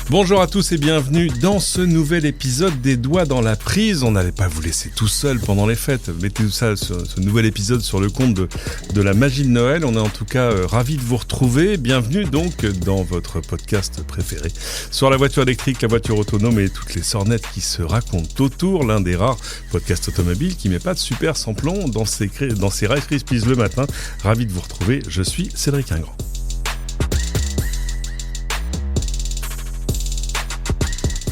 Bonjour à tous et bienvenue dans ce nouvel épisode des Doigts dans la prise. On n'allait pas vous laisser tout seul pendant les fêtes. Mettez ça, ce nouvel épisode sur le compte de la magie de Noël. On est en tout cas ravis de vous retrouver. Bienvenue donc dans votre podcast préféré sur la voiture électrique, la voiture autonome et toutes les sornettes qui se racontent autour. L'un des rares podcasts automobiles qui met pas de super sans-plomb dans ses Rice Krispies le matin. Ravi de vous retrouver. Je suis Cédric Ingrand.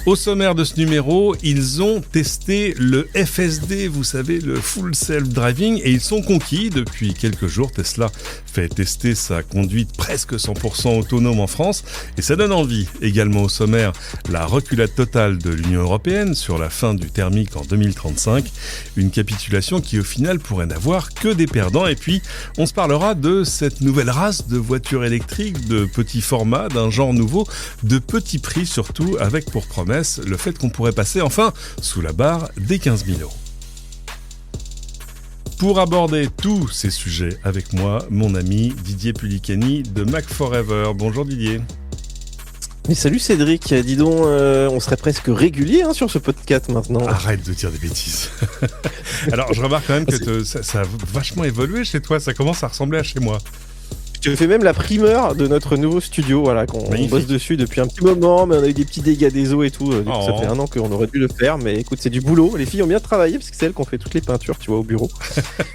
Au sommaire de ce numéro, ils ont testé le FSD, vous savez, le Full Self Driving, et ils sont conquis. Depuis quelques jours, Tesla fait tester sa conduite presque 100% autonome en France, et ça donne envie. Également au sommaire, la reculade totale de l'Union européenne sur la fin du thermique en 2035, une capitulation qui au final pourrait n'avoir que des perdants. Et puis, on se parlera de cette nouvelle race de voitures électriques, de petits formats, d'un genre nouveau, de petits prix surtout, avec pour promesse le fait qu'on pourrait passer enfin sous la barre des 15 000 €. Pour aborder tous ces sujets avec moi, mon ami Didier Pulicani de Mac Forever. Bonjour Didier. Mais salut Cédric, dis donc, on serait presque régulier sur ce podcast maintenant. Arrête de dire des bêtises. Alors je remarque quand même que ça a vachement évolué chez toi, ça commence à ressembler à chez moi. Je fais même la primeur de notre nouveau studio, voilà, qu'on bosse dessus depuis un petit moment, mais on a eu des petits dégâts des eaux et tout. Ça fait un an qu'on aurait dû le faire, mais écoute, c'est du boulot. Les filles ont bien travaillé parce que c'est elles qui ont fait toutes les peintures, tu vois, au bureau.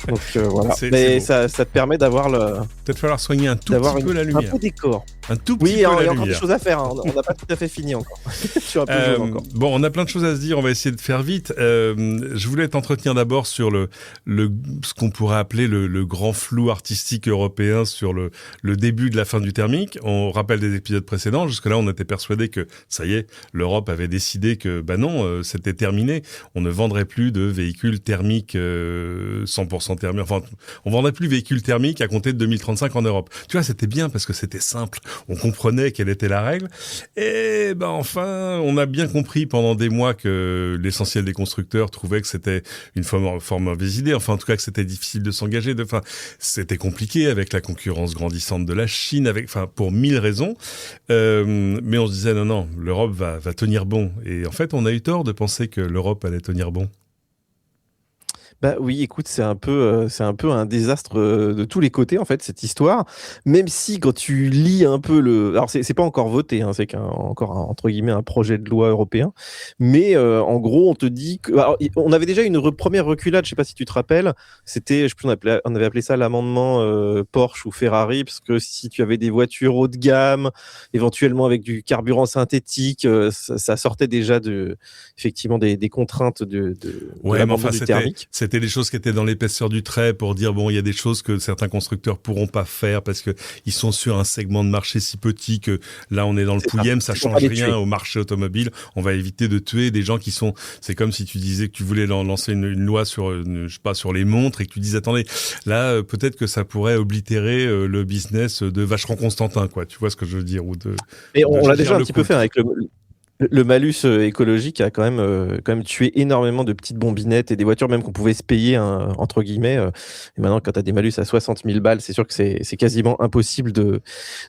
Donc voilà. Mais ça te permet d'avoir le. Peut-être falloir soigner un tout petit peu la lumière. Un peu décor. Un tout petit peu la lumière. Oui, il y a encore des choses à faire. On n'a pas tout à fait fini encore. Je suis un peu jeune encore. Bon, on a plein de choses à se dire. On va essayer de faire vite. Je voulais t'entretenir d'abord sur ce qu'on pourrait appeler le grand flou artistique européen sur le début de la fin du thermique. On rappelle des épisodes précédents. Jusque-là, on était persuadé que, ça y est, l'Europe avait décidé que, non, c'était terminé. On ne vendrait plus de véhicules thermiques 100% thermiques. Enfin, on vendrait plus de véhicules thermiques à compter de 2035 en Europe. Tu vois, c'était bien parce que c'était simple. On comprenait quelle était la règle. Et enfin, on a bien compris pendant des mois que l'essentiel des constructeurs trouvaient que c'était une forme mauvaise idée. Enfin, en tout cas, que c'était difficile de s'engager. C'était compliqué avec la concurrence grandissante de la Chine, pour 1000 raisons. Mais on se disait, non, l'Europe va tenir bon. Et en fait, on a eu tort de penser que l'Europe allait tenir bon. Bah oui, écoute, c'est un peu un désastre de tous les côtés en fait cette histoire. Même si quand tu lis un peu alors c'est pas encore voté, c'est encore entre guillemets un projet de loi européen. Mais en gros, on te dit que on avait déjà une première reculade. Je sais pas si tu te rappelles. C'était, je sais plus, on avait appelé ça l'amendement Porsche ou Ferrari, parce que si tu avais des voitures haut de gamme, éventuellement avec du carburant synthétique, ça sortait déjà effectivement des contraintes de l'amendement du thermique. C'était des choses qui étaient dans l'épaisseur du trait pour dire, il y a des choses que certains constructeurs pourront pas faire parce que ils sont sur un segment de marché si petit que là, on est dans le pouillème, ça change rien au marché automobile. On va éviter de tuer des gens qui sont, c'est comme si tu disais que tu voulais lancer une loi sur les montres et que tu disais, attendez, là, peut-être que ça pourrait oblitérer le business de Vacheron Constantin, quoi. Tu vois ce que je veux dire? Et on l'a déjà un petit peu fait avec le malus écologique a quand même tué énormément de petites bombinettes et des voitures même qu'on pouvait se payer, entre guillemets. Et maintenant, quand tu as des malus à 60 000 balles, c'est sûr que c'est quasiment impossible de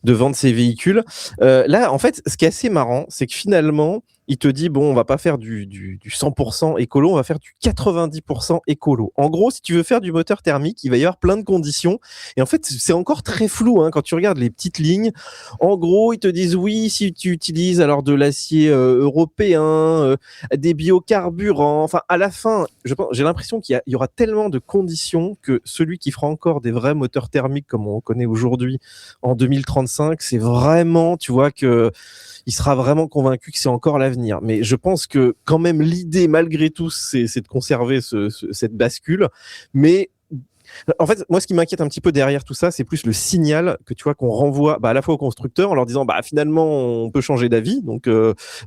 vendre ces véhicules. Là, en fait, ce qui est assez marrant, c'est que finalement, il te dit, on va pas faire du 100% écolo, on va faire du 90% écolo. En gros, si tu veux faire du moteur thermique, il va y avoir plein de conditions. Et en fait, c'est encore très flou quand tu regardes les petites lignes. En gros, ils te disent, oui, si tu utilises alors de l'acier européen, des biocarburants. Enfin, à la fin, j'ai l'impression qu'il y aura tellement de conditions que celui qui fera encore des vrais moteurs thermiques comme on connaît aujourd'hui en 2035, c'est vraiment, tu vois, que il sera vraiment convaincu que c'est encore l'avenir. Mais je pense que quand même l'idée, malgré tout, c'est de conserver cette bascule. Mais en fait, moi, ce qui m'inquiète un petit peu derrière tout ça, c'est plus le signal que tu vois qu'on renvoie à la fois aux constructeurs en leur disant finalement on peut changer d'avis. Donc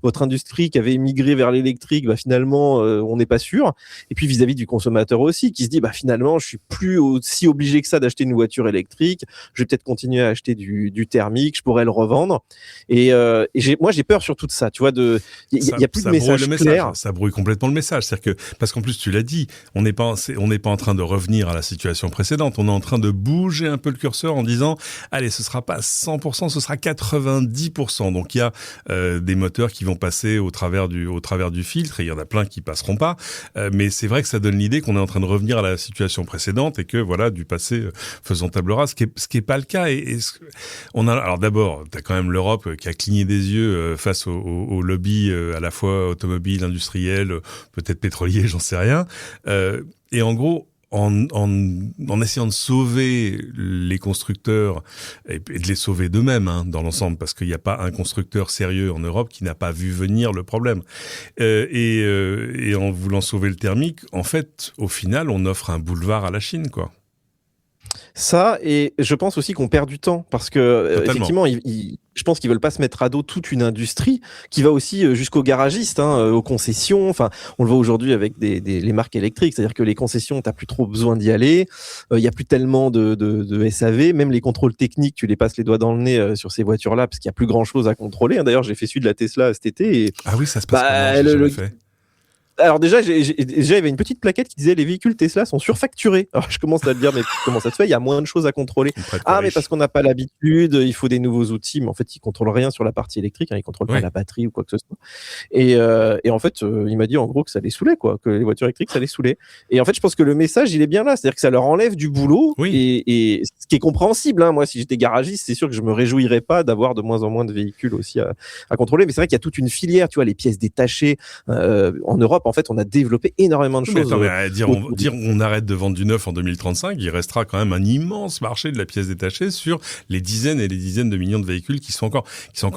votre industrie qui avait émigré vers l'électrique, finalement on n'est pas sûr. Et puis vis-à-vis du consommateur aussi, qui se dit finalement je suis plus aussi obligé que ça d'acheter une voiture électrique. Je vais peut-être continuer à acheter du thermique, je pourrais le revendre. Et moi j'ai peur sur tout ça. Tu vois, il y a plus de message clair. Ça brouille complètement le message. C'est-à-dire que parce qu'en plus tu l'as dit, on n'est pas en train de revenir à la situation situation précédente. On est en train de bouger un peu le curseur en disant, allez, ce sera pas 100%, ce sera 90%. Donc il y a des moteurs qui vont passer au travers du filtre, et il y en a plein qui passeront pas. Mais c'est vrai que ça donne l'idée qu'on est en train de revenir à la situation précédente et que voilà, du passé faisant table rase, ce qui est pas le cas. Alors d'abord, t'as quand même l'Europe qui a cligné des yeux face au lobby à la fois automobile, industriel, peut-être pétrolier, j'en sais rien. Et en gros, en essayant de sauver les constructeurs et de les sauver d'eux-mêmes dans l'ensemble, parce qu'il n'y a pas un constructeur sérieux en Europe qui n'a pas vu venir le problème. Et en voulant sauver le thermique, en fait, au final, on offre un boulevard à la Chine, quoi. Ça, et je pense aussi qu'on perd du temps parce que effectivement, je pense qu'ils veulent pas se mettre à dos toute une industrie qui va aussi jusqu'aux garagistes, aux concessions. Enfin, on le voit aujourd'hui avec les marques électriques, c'est-à-dire que les concessions, t'as plus trop besoin d'y aller. Il y a plus tellement de SAV, même les contrôles techniques, tu les passes les doigts dans le nez sur ces voitures-là parce qu'il y a plus grand-chose à contrôler. D'ailleurs, j'ai fait celui de la Tesla cet été. Et, ah oui, ça se passe comment, j'ai jamais fait. Alors déjà, il y avait une petite plaquette qui disait les véhicules Tesla sont surfacturés. Alors je commence à te dire mais comment ça se fait ? Il y a moins de choses à contrôler. Mais parce qu'on n'a pas l'habitude, il faut des nouveaux outils. Mais en fait, ils contrôlent rien sur la partie électrique, ils contrôlent pas la batterie ou quoi que ce soit. Et en fait, il m'a dit en gros que ça les saoulait, quoi, que les voitures électriques ça les saoulait. Et en fait, je pense que le message il est bien là, c'est-à-dire que ça leur enlève du boulot. Et ce qui est compréhensible. Moi, si j'étais garagiste, c'est sûr que je me réjouirais pas d'avoir de moins en moins de véhicules aussi à contrôler. Mais c'est vrai qu'il y a toute une filière, tu vois, les pièces détachées en Europe. En fait, on a développé énormément de choses. Dire on arrête de vendre du neuf en 2035, il restera quand même un immense marché de la pièce détachée sur les dizaines et les dizaines de millions de véhicules qui sont encore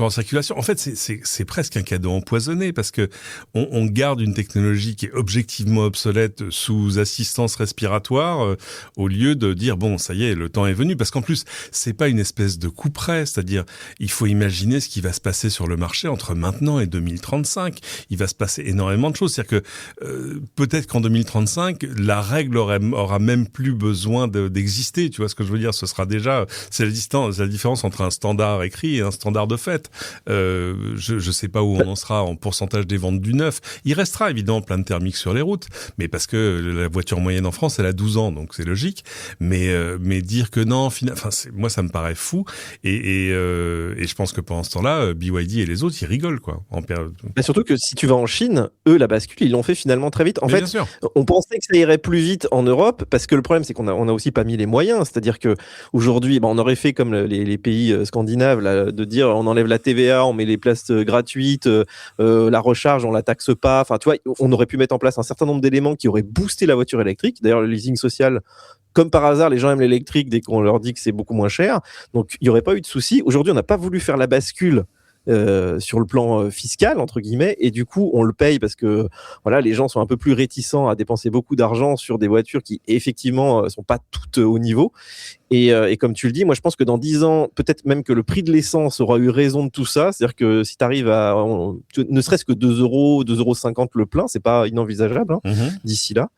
en circulation. En fait, c'est presque un cadeau empoisonné parce que on garde une technologie qui est objectivement obsolète sous assistance respiratoire au lieu de dire bon, ça y est, le temps est venu. Parce qu'en plus, c'est pas une espèce de coup près, c'est-à-dire il faut imaginer ce qui va se passer sur le marché entre maintenant et 2035. Il va se passer énormément de choses. C'est-à-dire que peut-être qu'en 2035, la règle aura même plus besoin d'exister. Tu vois ce que je veux dire ? Ce sera déjà, c'est la différence entre un standard écrit et un standard de fait. Je sais pas où on en sera en pourcentage des ventes du neuf. Il restera évidemment plein de thermiques sur les routes, mais parce que la voiture moyenne en France, elle a 12 ans, donc c'est logique. Mais dire que non, moi ça me paraît fou. Et je pense que pendant ce temps-là, BYD et les autres, ils rigolent, quoi. Surtout que si tu vas en Chine, eux, la bascule, ils l'ont fait finalement très vite. En fait, on pensait que ça irait plus vite en Europe parce que le problème, c'est qu'on a aussi pas mis les moyens. C'est-à-dire que aujourd'hui, on aurait fait comme les pays scandinaves, là, de dire on enlève la TVA, on met les places gratuites, la recharge, on la taxe pas. Enfin, tu vois, on aurait pu mettre en place un certain nombre d'éléments qui auraient boosté la voiture électrique. D'ailleurs, le leasing social, comme par hasard, les gens aiment l'électrique dès qu'on leur dit que c'est beaucoup moins cher. Donc, il n'y aurait pas eu de souci. Aujourd'hui, on n'a pas voulu faire la bascule sur le plan fiscal entre guillemets, et du coup on le paye parce que voilà, les gens sont un peu plus réticents à dépenser beaucoup d'argent sur des voitures qui effectivement sont pas toutes au niveau, et comme tu le dis, moi je pense que dans 10 ans peut-être même que le prix de l'essence aura eu raison de tout ça, c'est-à-dire que si tu arrives à ne serait-ce que 2,50 € le plein, c'est pas inenvisageable d'ici là.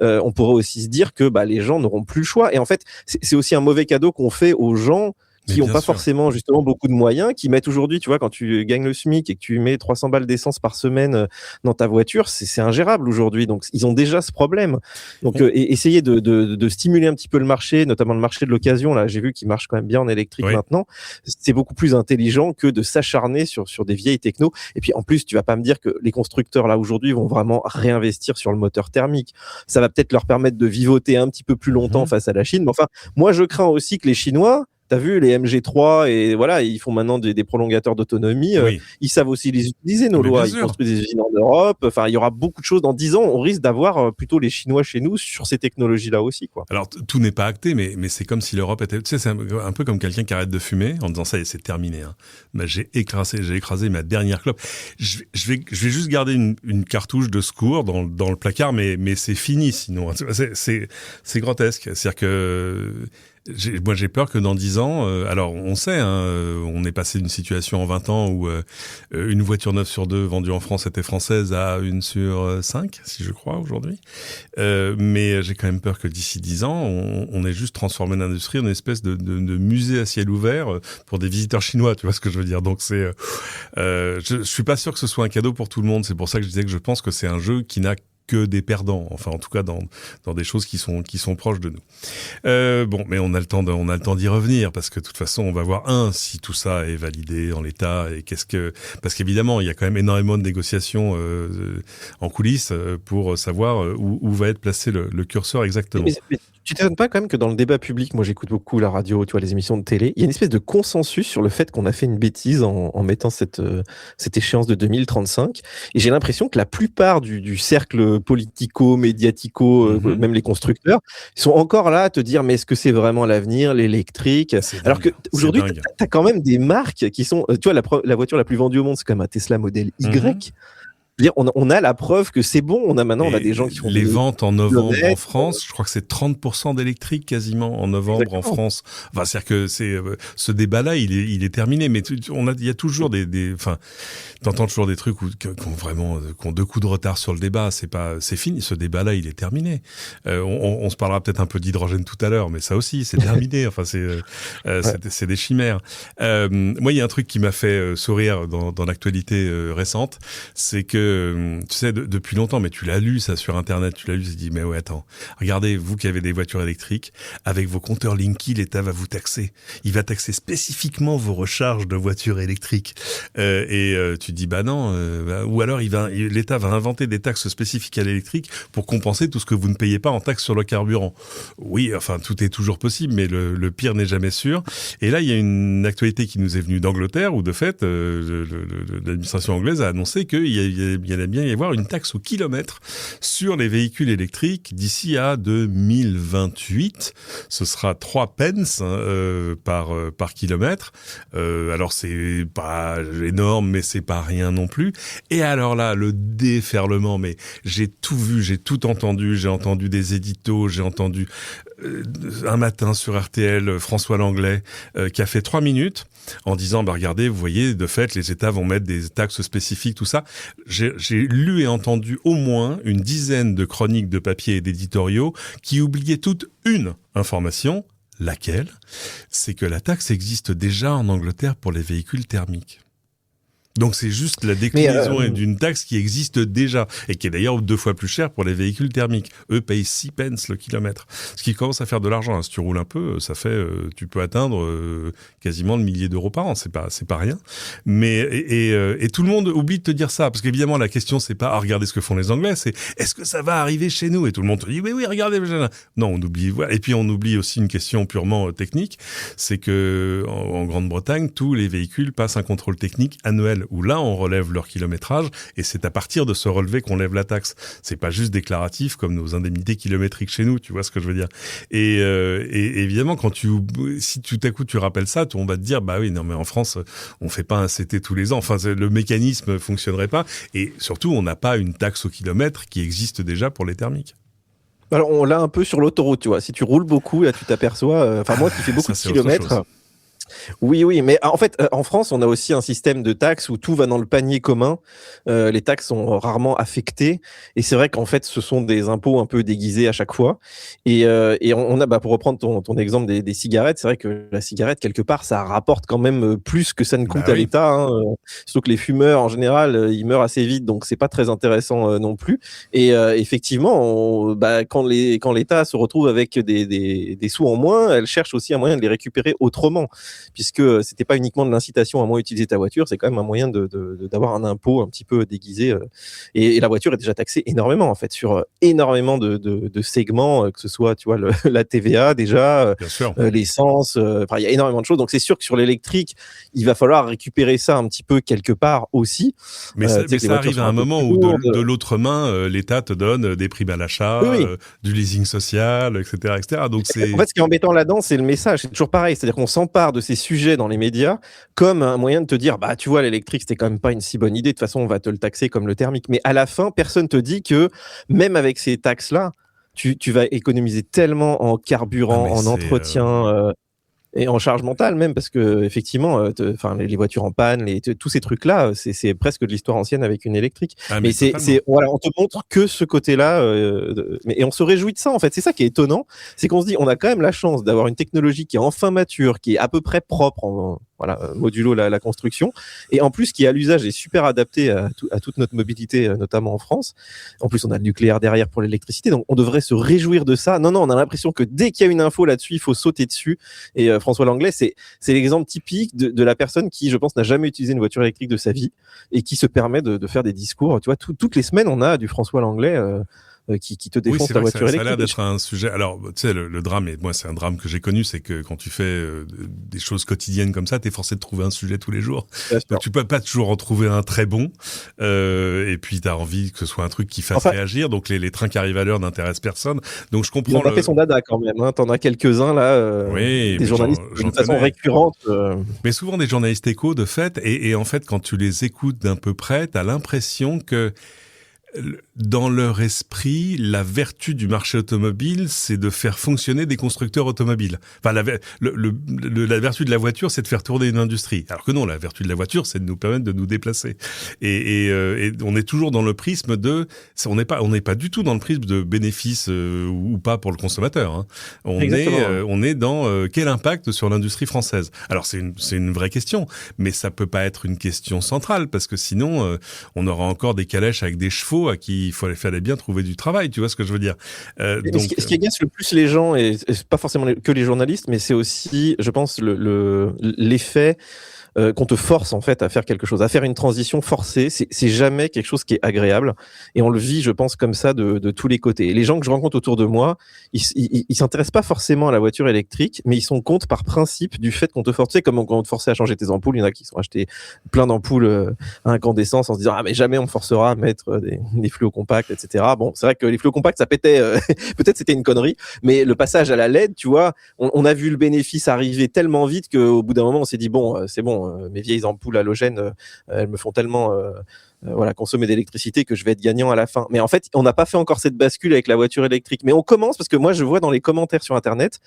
On pourrait aussi se dire que les gens n'auront plus le choix, et en fait c'est aussi un mauvais cadeau qu'on fait aux gens qui n'ont pas forcément justement beaucoup de moyens, qui mettent aujourd'hui, tu vois, quand tu gagnes le SMIC et que tu mets 300 balles d'essence par semaine dans ta voiture, c'est ingérable aujourd'hui. Donc, ils ont déjà ce problème. Donc, essayer de stimuler un petit peu le marché, notamment le marché de l'occasion, là, j'ai vu qu'il marche quand même bien en électrique maintenant. C'est beaucoup plus intelligent que de s'acharner sur des vieilles technos. Et puis, en plus, tu vas pas me dire que les constructeurs, là, aujourd'hui, vont vraiment réinvestir sur le moteur thermique. Ça va peut-être leur permettre de vivoter un petit peu plus longtemps face à la Chine. Mais enfin, moi, je crains aussi que les Chinois, t'as vu les MG3 et voilà, ils font maintenant des prolongateurs d'autonomie. Ils savent aussi les utiliser, nos lois. Ils construisent des usines en Europe. Enfin, il y aura beaucoup de choses. Dans 10 ans, on risque d'avoir plutôt les Chinois chez nous sur ces technologies-là aussi, quoi. Alors, tout n'est pas acté, mais c'est comme si l'Europe était... Tu sais, c'est un peu comme quelqu'un qui arrête de fumer en disant ça y est, c'est terminé. J'ai écrasé ma dernière clope. Je vais juste garder une cartouche de secours dans le placard, mais c'est fini sinon. C'est grotesque. C'est-à-dire que... Moi, j'ai peur que dans 10 ans, alors on sait, on est passé d'une situation en 20 ans où une voiture 9 sur 2 vendue en France était française à 1 sur 5, si je crois, aujourd'hui. Mais j'ai quand même peur que d'ici 10 ans, on ait juste transformé l'industrie en une espèce de musée à ciel ouvert pour des visiteurs chinois, tu vois ce que je veux dire. Donc je suis pas sûr que ce soit un cadeau pour tout le monde. C'est pour ça que je disais que je pense que c'est un jeu qui n'a que des perdants. Enfin, en tout cas, dans des choses qui sont proches de nous. Bon, mais on a le temps d'y revenir parce que de toute façon, on va voir si tout ça est validé en l'état et parce qu'évidemment, il y a quand même énormément de négociations en coulisses pour savoir où va être placé le curseur exactement. Mais tu t'étonnes pas quand même que dans le débat public, moi j'écoute beaucoup la radio, tu vois, les émissions de télé, il y a une espèce de consensus sur le fait qu'on a fait une bêtise en mettant cette échéance de 2035. Et j'ai l'impression que la plupart du cercle politico-médiatico, même les constructeurs, ils sont encore là à te dire mais est-ce que c'est vraiment l'avenir, l'électrique? Alors que aujourd'hui, tu as quand même des marques qui sont, tu vois, la voiture la plus vendue au monde, c'est quand même un Tesla Model Y. On a la preuve que c'est bon. On a des gens qui font les ventes en novembre en France. Je crois que c'est 30% d'électrique quasiment en novembre. Exactement. En France. Enfin, c'est-à-dire que ce débat-là, il est terminé. Mais il y a toujours t'entends toujours des trucs qui ont 2 coups de retard sur le débat. C'est fini. Ce débat-là, il est terminé. On se parlera peut-être un peu d'hydrogène tout à l'heure, mais ça aussi, c'est terminé. Enfin, c'est des chimères. Moi, il y a un truc qui m'a fait sourire dans l'actualité récente, c'est que tu sais, depuis longtemps, mais tu l'as lu ça sur Internet, tu l'as dit, mais ouais, attends, regardez, vous qui avez des voitures électriques, avec vos compteurs Linky, l'État va vous taxer. Il va taxer spécifiquement vos recharges de voitures électriques. Tu dis, bah non, ou alors l'État va inventer des taxes spécifiques à l'électrique pour compenser tout ce que vous ne payez pas en taxes sur le carburant. Oui, enfin, tout est toujours possible, mais le pire n'est jamais sûr. Et là, il y a une actualité qui nous est venue d'Angleterre, où de fait, l'administration anglaise a annoncé qu'il allait bien y avoir une taxe au kilomètre sur les véhicules électriques d'ici à 2028. Ce sera 3 pence par kilomètre. Alors c'est pas énorme, mais c'est pas rien non plus. Et alors là, le déferlement, mais j'ai tout vu, j'ai tout entendu. J'ai entendu des éditos, j'ai entendu un matin sur RTL François Langlais qui a fait 3 minutes en disant regardez, vous voyez, de fait les États vont mettre des taxes spécifiques, tout ça. J'ai lu et entendu au moins une dizaine de chroniques de papier et d'éditoriaux qui oubliaient toute une information, laquelle? C'est que la taxe existe déjà en Angleterre pour les véhicules thermiques. Donc c'est juste la déclinaison d'une taxe qui existe déjà et qui est d'ailleurs 2 fois plus chère pour les véhicules thermiques. Eux payent 6 pence le kilomètre, ce qui commence à faire de l'argent. Si tu roules un peu, ça fait, tu peux atteindre quasiment le millier d'euros par an. C'est pas rien. Mais et tout le monde oublie de te dire ça parce qu'évidemment la question c'est pas regardez ce que font les Anglais, c'est est-ce que ça va arriver chez nous? Et tout le monde te dit oui regardez. Non, on oublie. Voilà. Et puis on oublie aussi une question purement technique, c'est que en Grande-Bretagne tous les véhicules passent un contrôle technique annuel, où là, on relève leur kilométrage et c'est à partir de ce relevé qu'on lève la taxe. C'est pas juste déclaratif comme nos indemnités kilométriques chez nous, tu vois ce que je veux dire. Et évidemment, si tout à coup tu rappelles ça, on va te dire, bah oui, non, mais en France, on fait pas un CT tous les ans. Enfin, le mécanisme fonctionnerait pas. Et surtout, on n'a pas une taxe au kilomètre qui existe déjà pour les thermiques. Alors, on l'a un peu sur l'autoroute, tu vois. Si tu roules beaucoup, là, tu t'aperçois, moi qui fais beaucoup de kilomètres. Oui, mais en fait, en France, on a aussi un système de taxes où tout va dans le panier commun. Les taxes sont rarement affectées, et c'est vrai qu'en fait, ce sont des impôts un peu déguisés à chaque fois. Et on a, pour reprendre ton exemple des cigarettes, c'est vrai que la cigarette, quelque part, ça rapporte quand même plus que ça ne coûte à l'État. Hein. Surtout que les fumeurs, en général, ils meurent assez vite, donc c'est pas très intéressant non plus. Et effectivement, quand l'État se retrouve avec des sous en moins, elle cherche aussi un moyen de les récupérer autrement, puisque c'était pas uniquement de l'incitation à moins utiliser ta voiture, c'est quand même un moyen d'avoir un impôt un petit peu déguisé. Et la voiture est déjà taxée énormément, en fait, sur énormément de segments, que ce soit, tu vois, la TVA déjà, l'essence, il y a énormément de choses. Donc c'est sûr que sur l'électrique, il va falloir récupérer ça un petit peu quelque part aussi. Mais ça arrive à un moment où de l'autre main, l'État te donne des primes à l'achat, du leasing social, etc., etc. Donc en fait, ce qui est embêtant là-dedans, c'est le message. C'est toujours pareil, c'est-à-dire qu'on s'empare de ces sujets dans les médias comme un moyen de te dire tu vois, l'électrique c'était quand même pas une si bonne idée, de toute façon on va te le taxer comme le thermique, mais à la fin personne te dit que même avec ces taxes là tu vas économiser tellement en carburant, en entretien et en charge mentale même, parce que effectivement les voitures en panne, tous ces trucs là, c'est presque de l'histoire ancienne avec une électrique. Mais voilà, on te montre que ce côté là et on se réjouit de ça, en fait. C'est ça qui est étonnant, c'est qu'on se dit on a quand même la chance d'avoir une technologie qui est enfin mature, qui est à peu près propre modulo la construction. Et en plus, qui à l'usage est super adapté à toute notre mobilité, notamment en France. En plus, on a le nucléaire derrière pour l'électricité, donc on devrait se réjouir de ça. Non, on a l'impression que dès qu'il y a une info là-dessus, il faut sauter dessus. Et François Langlais, c'est l'exemple typique de la personne qui, je pense, n'a jamais utilisé une voiture électrique de sa vie et qui se permet de faire des discours. Tu vois, toutes les semaines, on a du François Langlais qui te défonce ta voiture électrique. Ça a l'air d'être un sujet. Alors, tu sais, le drame, et moi, c'est un drame que j'ai connu, c'est que quand tu fais des choses quotidiennes comme ça, t'es forcé de trouver un sujet tous les jours. Donc, tu peux pas toujours en trouver un très bon. Et puis, t'as envie que ce soit un truc qui fasse réagir. Donc, les trains qui arrivent à l'heure n'intéressent personne. Donc, je comprends. Il a pas fait son dada quand même. Hein. T'en as quelques-uns là. Oui, des journalistes de façon récurrente. Mais souvent des journalistes échos, de fait. Et en fait, quand tu les écoutes d'un peu près, t'as l'impression que dans leur esprit, la vertu du marché automobile, c'est de faire fonctionner des constructeurs automobiles. Enfin, la vertu de la voiture, c'est de faire tourner une industrie. Alors que non, la vertu de la voiture, c'est de nous permettre de nous déplacer. Et on est toujours dans le prisme on n'est pas du tout dans le prisme de bénéfice ou pas pour le consommateur. Hein. On est dans quel impact sur l'industrie française. Alors c'est une vraie question, mais ça peut pas être une question centrale parce que sinon, on aura encore des calèches avec des chevaux à qui il fallait bien trouver du travail, tu vois ce que je veux dire. Donc, ce qui agace le plus les gens, et c'est pas forcément que les journalistes, mais c'est aussi, je pense, l'effet qu'on te force en fait à faire quelque chose, à faire une transition forcée. C'est jamais quelque chose qui est agréable, et on le vit, je pense, comme ça de tous les côtés. Et les gens que je rencontre autour de moi, ils s'intéressent pas forcément à la voiture électrique, mais ils sont contre par principe du fait qu'on te force. Tu sais, comme on te forçait à changer tes ampoules, il y en a qui sont achetés plein d'ampoules à incandescence en se disant mais jamais on me forcera à mettre des fluos compacts, etc. Bon, c'est vrai que les fluos compacts ça pétait, peut-être c'était une connerie, mais le passage à la LED, tu vois, on a vu le bénéfice arriver tellement vite qu'au bout d'un moment on s'est dit bon, c'est bon. Mes vieilles ampoules halogènes, elles me font tellement consommer d'électricité que je vais être gagnant à la fin. Mais en fait, on n'a pas fait encore cette bascule avec la voiture électrique. Mais on commence parce que moi, je vois dans les commentaires sur Internet,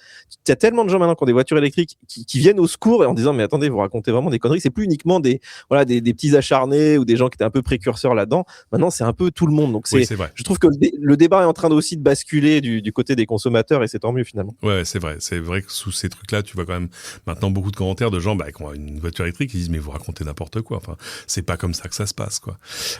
il y a tellement de gens maintenant qui ont des voitures électriques qui viennent au secours et en disant mais attendez, vous racontez vraiment des conneries. C'est plus uniquement des petits acharnés ou des gens qui étaient un peu précurseurs là-dedans. Maintenant, c'est un peu tout le monde. Donc c'est vrai. Je trouve que le débat est en train aussi de basculer du côté des consommateurs et c'est tant mieux finalement. Ouais, c'est vrai. C'est vrai que sous ces trucs-là, tu vois quand même maintenant beaucoup de commentaires de gens qui ont une voiture électrique qui disent mais vous racontez n'importe quoi. Enfin, c'est pas comme ça que ça se passe, quoi.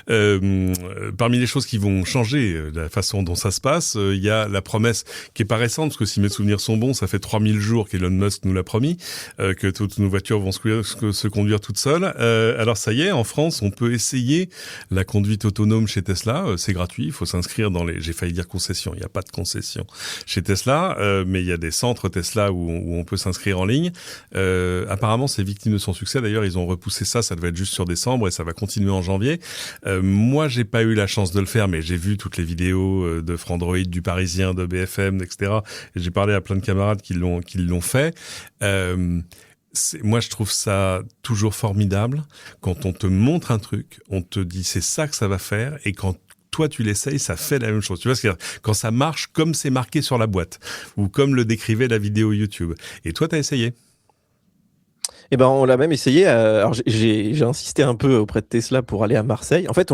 Parmi les choses qui vont changer la façon dont ça se passe, il y a la promesse qui est pas récente, parce que si mes souvenirs sont bons, ça fait 3000 jours qu'Elon Musk nous l'a promis, que toutes nos voitures vont se conduire toutes seules. Alors ça y est, en France, on peut essayer la conduite autonome chez Tesla. C'est gratuit, il faut s'inscrire dans j'ai failli dire concession, il n'y a pas de concession chez Tesla, mais il y a des centres Tesla où on peut s'inscrire en ligne. Apparemment, c'est victime de son succès. D'ailleurs, ils ont repoussé ça devait être juste sur décembre et ça va continuer en janvier. Moi, j'ai pas eu la chance de le faire, mais j'ai vu toutes les vidéos de Frandroid, du Parisien, de BFM, etc. Et j'ai parlé à plein de camarades qui l'ont fait. Moi, je trouve ça toujours formidable quand on te montre un truc, on te dit c'est ça que ça va faire, et quand toi tu l'essayes, ça fait la même chose. Tu vois, quand ça marche comme c'est marqué sur la boîte, ou comme le décrivait la vidéo YouTube. Et toi, t'as essayé? Eh ben, on l'a même essayé. Alors, j'ai insisté un peu auprès de Tesla pour aller à Marseille. En fait,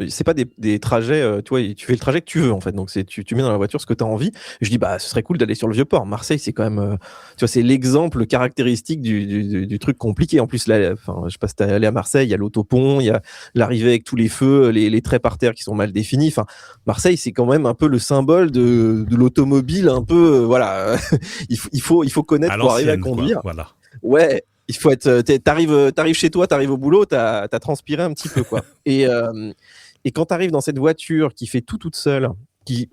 c'est pas des trajets. Tu vois, tu fais le trajet que tu veux, en fait. Donc, tu mets dans la voiture ce que tu as envie. Je dis, ce serait cool d'aller sur le Vieux-Port. Marseille, c'est quand même, tu vois, c'est l'exemple caractéristique du truc compliqué. En plus, là, je sais pas si t'es allé à Marseille, il y a l'autopont, il y a l'arrivée avec tous les feux, les traits par terre qui sont mal définis. Enfin, Marseille, c'est quand même un peu le symbole de l'automobile, un peu, voilà. il faut connaître pour arriver à conduire. Quoi, voilà. Ouais. Il faut être, t'arrives chez toi, t'arrives au boulot, t'as transpiré un petit peu, quoi. Et quand t'arrives dans cette voiture qui fait tout toute seule,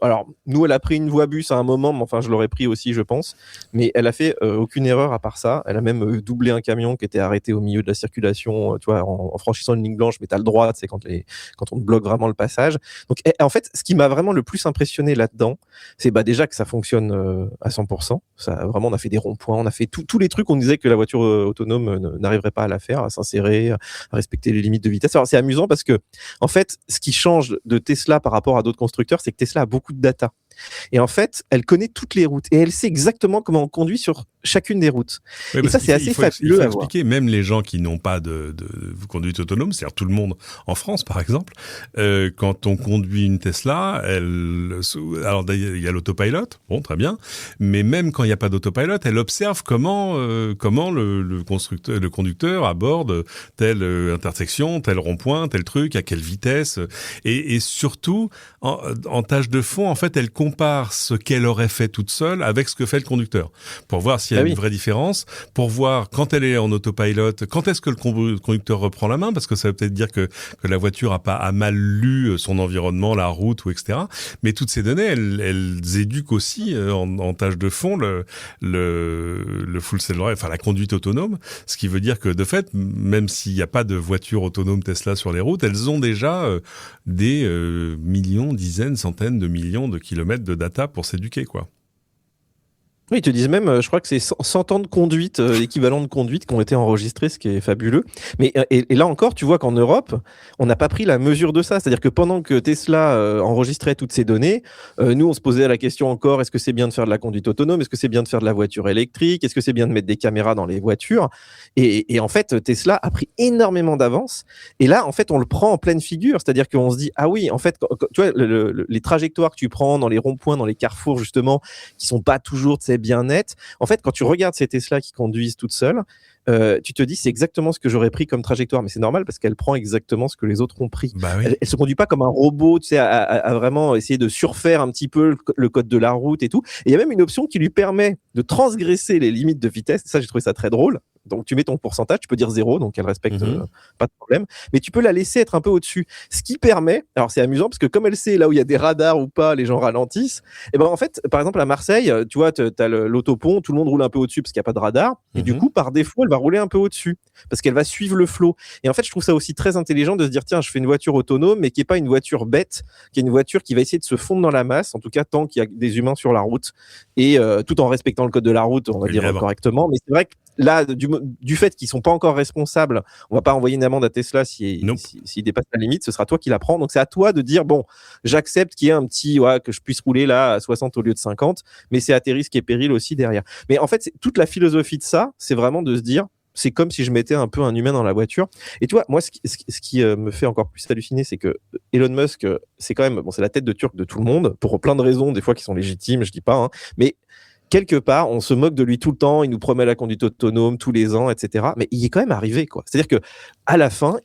alors, nous, elle a pris une voie bus à un moment, mais enfin, je l'aurais pris aussi, je pense. Mais elle a fait aucune erreur à part ça. Elle a même doublé un camion qui était arrêté au milieu de la circulation, tu vois, en franchissant une ligne blanche, mais t'as le droit, c'est quand on te bloque vraiment le passage. Donc, en fait, ce qui m'a vraiment le plus impressionné là-dedans, c'est déjà que ça fonctionne à 100%. Ça, vraiment, on a fait des ronds-points, on a fait tous les trucs qu'on disait que la voiture autonome n'arriverait pas à la faire, à s'insérer, à respecter les limites de vitesse. Alors, c'est amusant parce que, en fait, ce qui change de Tesla par rapport à d'autres constructeurs, c'est que Tesla a beaucoup de data. Et en fait, elle connaît toutes les routes et elle sait exactement comment on conduit sur chacune des routes. Oui, et ça, c'est assez fabuleux. Il faut expliquer, même les gens qui n'ont pas de conduite autonome, c'est-à-dire tout le monde en France, par exemple, quand on conduit une Tesla, alors il y a l'autopilot, bon, très bien, mais même quand il n'y a pas d'autopilot, elle observe comment le conducteur aborde telle intersection, tel rond-point, tel truc, à quelle vitesse, et surtout, en tâche de fond, en fait, elle compare ce qu'elle aurait fait toute seule avec ce que fait le conducteur, pour voir s'il y a une vraie différence, pour voir quand elle est en autopilot, quand est-ce que le conducteur reprend la main, parce que ça veut peut-être dire que la voiture a mal lu son environnement, la route, ou etc. Mais toutes ces données, elles éduquent aussi en tâche de fond le full self-driving, enfin la conduite autonome, ce qui veut dire que de fait, même s'il n'y a pas de voiture autonome Tesla sur les routes, elles ont déjà des millions, dizaines, centaines de millions de kilomètres de data pour s'éduquer, quoi. Oui, ils te disent même, je crois que c'est 100 ans de conduite, équivalent de conduite qui ont été enregistrés, ce qui est fabuleux. Mais et là encore, tu vois qu'en Europe, on n'a pas pris la mesure de ça. C'est-à-dire que pendant que Tesla enregistrait toutes ces données, nous, on se posait la question encore, est-ce que c'est bien de faire de la conduite autonome? Est-ce que c'est bien de faire de la voiture électrique? Est-ce que c'est bien de mettre des caméras dans les voitures? Et en fait, Tesla a pris énormément d'avance. Et là, en fait, on le prend en pleine figure. C'est-à-dire qu'on se dit, ah oui, en fait, tu vois, les trajectoires que tu prends dans les ronds-points, dans les carrefours, justement, qui sont pas toujours, tu sais, bien nettes. En fait, quand tu regardes ces Tesla qui conduisent toutes seules, tu te dis c'est exactement ce que j'aurais pris comme trajectoire, mais c'est normal parce qu'elle prend exactement ce que les autres ont pris. Bah oui. Elle se conduit pas comme un robot, tu sais, à vraiment essayer de surfaire un petit peu le code de la route et tout. Et il y a même une option qui lui permet de transgresser les limites de vitesse. Ça, j'ai trouvé ça très drôle. Donc tu mets ton pourcentage, tu peux dire 0, donc elle respecte pas de problème, mais tu peux la laisser être un peu au-dessus. Ce qui permet, alors c'est amusant parce que comme elle sait là où il y a des radars ou pas, les gens ralentissent. Et ben en fait, par exemple à Marseille, tu vois, t'as l'autopont, tout le monde roule un peu au-dessus parce qu'il n'y a pas de radar, et du coup par défaut, elle va rouler un peu au-dessus parce qu'elle va suivre le flow. Et en fait, je trouve ça aussi très intelligent de se dire tiens, je fais une voiture autonome, mais qui est pas une voiture bête, qui est une voiture qui va essayer de se fondre dans la masse, en tout cas tant qu'il y a des humains sur la route, et tout en respectant le code de la route, on va dire correctement. Mais c'est vrai que là, du fait qu'ils sont pas encore responsables, on va pas envoyer une amende à Tesla s'ils dépassent la limite, ce sera toi qui la prends. Donc c'est à toi de dire bon, j'accepte qu'il y ait un petit que je puisse rouler là à 60 au lieu de 50, mais c'est à tes risques et périls aussi derrière. Mais en fait, toute la philosophie de ça, c'est vraiment de se dire c'est comme si je mettais un peu un humain dans la voiture. Et tu vois, moi, ce qui me fait encore plus halluciner, c'est que Elon Musk, c'est quand même, bon, c'est la tête de turc de tout le monde, pour plein de raisons, des fois qui sont légitimes, je dis pas, hein, mais quelque part, on se moque de lui tout le temps, il nous promet la conduite autonome tous les ans, etc. Mais il est quand même arrivé, quoi. C'est-à-dire que à la fin,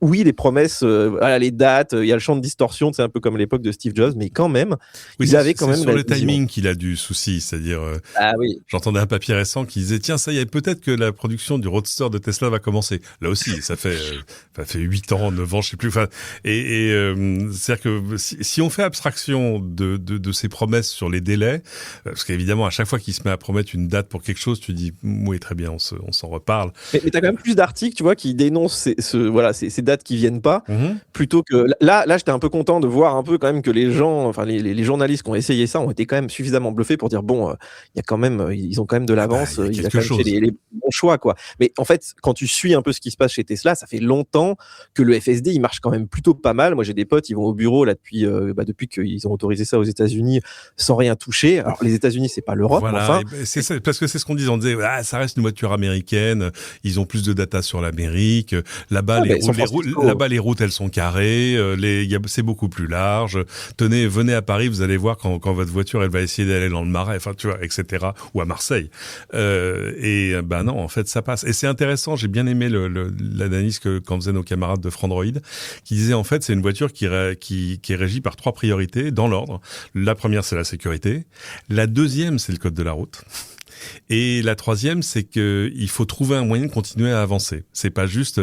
oui, les promesses, les dates, il y a le champ de distorsion, c'est un peu comme à l'époque de Steve Jobs, mais quand même, il avait quand même sur le timing qu'il a du souci, c'est-à-dire, j'entendais un papier récent qui disait tiens, ça y est, peut-être que la production du Roadster de Tesla va commencer. Là aussi, ça fait 8 ans, 9 ans, je sais plus. Enfin, c'est-à-dire que si on fait abstraction de ces promesses sur les délais, parce qu'évidemment, à chaque fois qu'il se met à promettre une date pour quelque chose, tu dis oui, très bien, on s'en reparle. Mais t'as quand même plus d'articles, tu vois, qui dénoncent ces dates qui viennent pas, plutôt que là j'étais un peu content de voir un peu quand même que les gens, enfin les journalistes qui ont essayé ça ont été quand même suffisamment bluffés pour dire bon, il y a quand même, ils ont quand même de l'avance, il y a quand même fait les bons choix, quoi. Mais en fait, quand tu suis un peu ce qui se passe chez Tesla, ça fait longtemps que le FSD il marche quand même plutôt pas mal. Moi j'ai des potes, ils vont au bureau là depuis qu'ils ont autorisé ça aux États-Unis sans rien toucher. Alors les États-Unis c'est pas l'Europe, voilà, enfin. C'est ça, parce que c'est ce qu'on disait, on disait ça reste une voiture américaine, ils ont plus de data sur l'Amérique, là-bas les routes elles sont carrées, c'est beaucoup plus large. Venez à Paris, vous allez voir quand votre voiture elle va essayer d'aller dans le Marais, enfin tu vois, etc. ou à Marseille. Non, en fait ça passe. Et c'est intéressant, j'ai bien aimé l'analyse qu'en faisaient nos camarades de Frandroid, qui disaient en fait c'est une voiture qui est régie par 3 priorités dans l'ordre. La première c'est la sécurité, la deuxième c'est le code de la route. Et la troisième, c'est que il faut trouver un moyen de continuer à avancer. C'est pas juste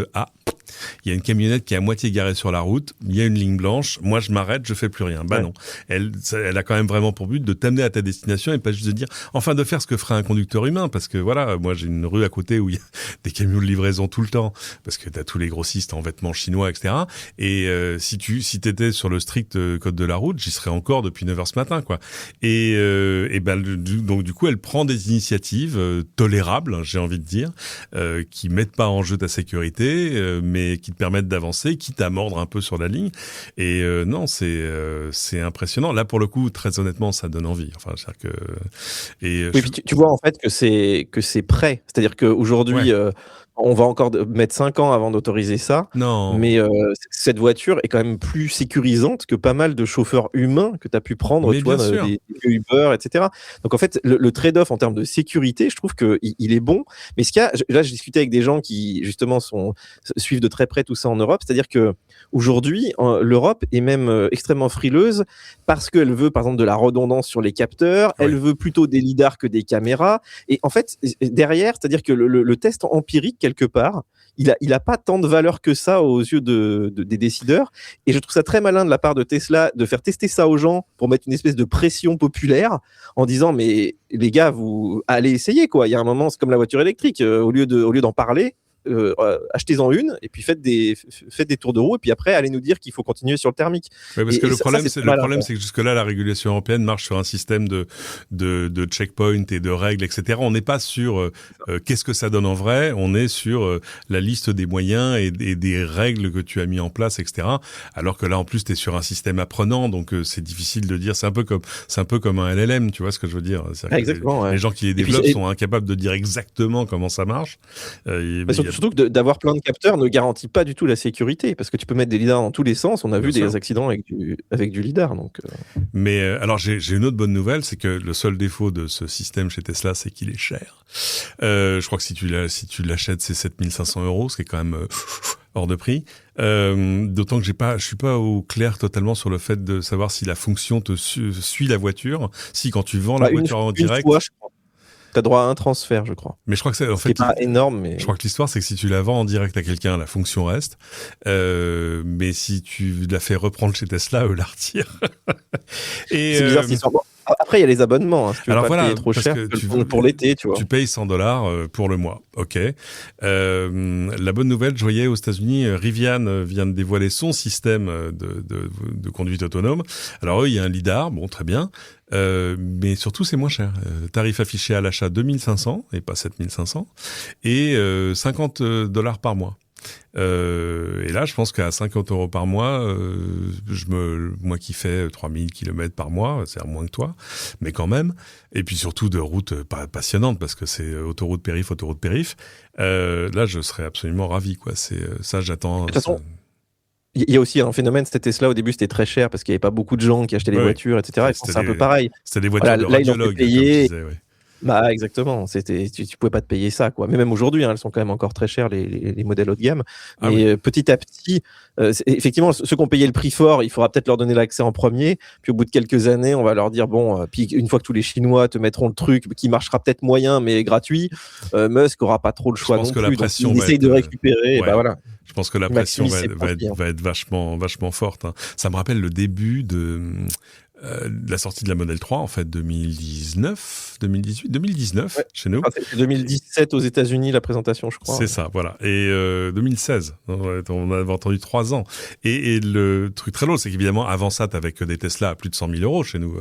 il y a une camionnette qui est à moitié garée sur la route, il y a une ligne blanche, moi je m'arrête, je fais plus rien. Non. Elle a quand même vraiment pour but de t'amener à ta destination et pas juste de dire, enfin de faire ce que ferait un conducteur humain, parce que voilà, moi j'ai une rue à côté où il y a des camions de livraison tout le temps, parce que t'as tous les grossistes en vêtements chinois, etc. Et si t'étais sur le strict code de la route, j'y serais encore depuis 9h ce matin, quoi. Donc du coup, elle prend des initiatives tolérables, j'ai envie de dire, qui mettent pas en jeu ta sécurité, mais qui te permettent d'avancer, quitte à mordre un peu sur la ligne. Et non, c'est impressionnant. Là, pour le coup, très honnêtement, ça donne envie. Enfin, c'est-à-dire que oui, puis tu vois en fait que c'est prêt. C'est-à-dire qu'aujourd'hui, on va encore mettre 5 ans avant d'autoriser ça. Non. Mais cette voiture est quand même plus sécurisante que pas mal de chauffeurs humains que tu as pu prendre, tu vois, des Uber, etc. Donc en fait, le trade-off en termes de sécurité, je trouve qu'il est bon. Mais là, je discutais avec des gens qui justement suivent de très près tout ça en Europe. C'est-à-dire que aujourd'hui, l'Europe est même extrêmement frileuse parce qu'elle veut, par exemple, de la redondance sur les capteurs. Elle veut plutôt des lidars que des caméras. Et en fait, derrière, c'est-à-dire que le test empirique, quelque part, il a pas tant de valeur que ça aux yeux des décideurs. Et je trouve ça très malin de la part de Tesla de faire tester ça aux gens pour mettre une espèce de pression populaire en disant mais les gars, vous allez essayer quoi. Il y a un moment, c'est comme la voiture électrique. Au lieu d'en parler, achetez-en une et puis faites des tours de roue et puis après allez nous dire qu'il faut continuer sur le thermique. Oui, parce que le problème c'est que jusque-là la régulation européenne marche sur un système de checkpoint et de règles, etc. On n'est pas sur qu'est-ce que ça donne en vrai, on est sur la liste des moyens et des règles que tu as mis en place, etc. Alors que là en plus tu es sur un système apprenant, donc c'est difficile de dire, c'est un peu comme un LLM, tu vois ce que je veux dire. Exactement. Les gens qui les développent sont incapables de dire exactement comment ça marche. Surtout que d'avoir plein de capteurs ne garantit pas du tout la sécurité, parce que tu peux mettre des lidars dans tous les sens. On a vu des accidents avec du lidar. Donc, Mais alors j'ai une autre bonne nouvelle, c'est que le seul défaut de ce système chez Tesla, c'est qu'il est cher. Je crois que si tu l'achètes, c'est 7 500 €, ce qui est quand même hors de prix. D'autant que je suis pas au clair totalement sur le fait de savoir si la fonction te suit la voiture. Si quand tu vends la voiture en direct. T'as droit à un transfert, je crois. Mais je crois que c'est en fait pas énorme, mais je crois que l'histoire c'est que si tu la vends en direct à quelqu'un, la fonction reste. Mais si tu la fais reprendre chez Tesla, eux la retirent. Et c'est bizarre cette histoire. Bon, après, il y a les abonnements. Hein, si tu veux alors pas payer trop cher pour l'été, tu vois. Tu payes $100 pour le mois. Ok. La bonne nouvelle, je voyais aux États-Unis, Rivian vient de dévoiler son système de conduite autonome. Alors eux, il y a un lidar, bon, très bien. Mais surtout c'est moins cher. Tarif affiché à l'achat 2 500 et pas 7 500 et $50 par mois. Et là, je pense qu'à 50 € par mois, moi qui fais 3000 km par mois, c'est moins que toi, mais quand même. Et puis surtout de routes passionnantes parce que c'est autoroute périph. Là, je serais absolument ravi, quoi. C'est ça, j'attends. De toute façon, il y a aussi un phénomène, c'était Tesla au début, c'était très cher parce qu'il n'y avait pas beaucoup de gens qui achetaient les voitures, etc. C'est un peu pareil. C'était des voitures de radiologues, comme je disais, ouais. Bah exactement, tu pouvais pas te payer ça quoi. Mais même aujourd'hui, elles sont quand même encore très chères les modèles haut de gamme. Mais petit à petit, effectivement, ceux qui ont payé le prix fort, il faudra peut-être leur donner l'accès en premier. Puis au bout de quelques années, on va leur dire bon, puis une fois que tous les Chinois te mettront le truc qui marchera peut-être moyen mais gratuit, Musk aura pas trop le choix non plus. Donc, il essaye de récupérer. Et bah voilà. Je pense que la pression va être vachement forte. Hein. Ça me rappelle le début de la sortie de la Model 3, en fait, 2019, chez nous. C'est 2017 aux États-Unis, la présentation, je crois. C'est ça, voilà. Et 2016, on avait entendu 3 ans. Et le truc très drôle, c'est qu'évidemment, avant ça, t'avais que des Tesla à plus de 100 000 € chez nous.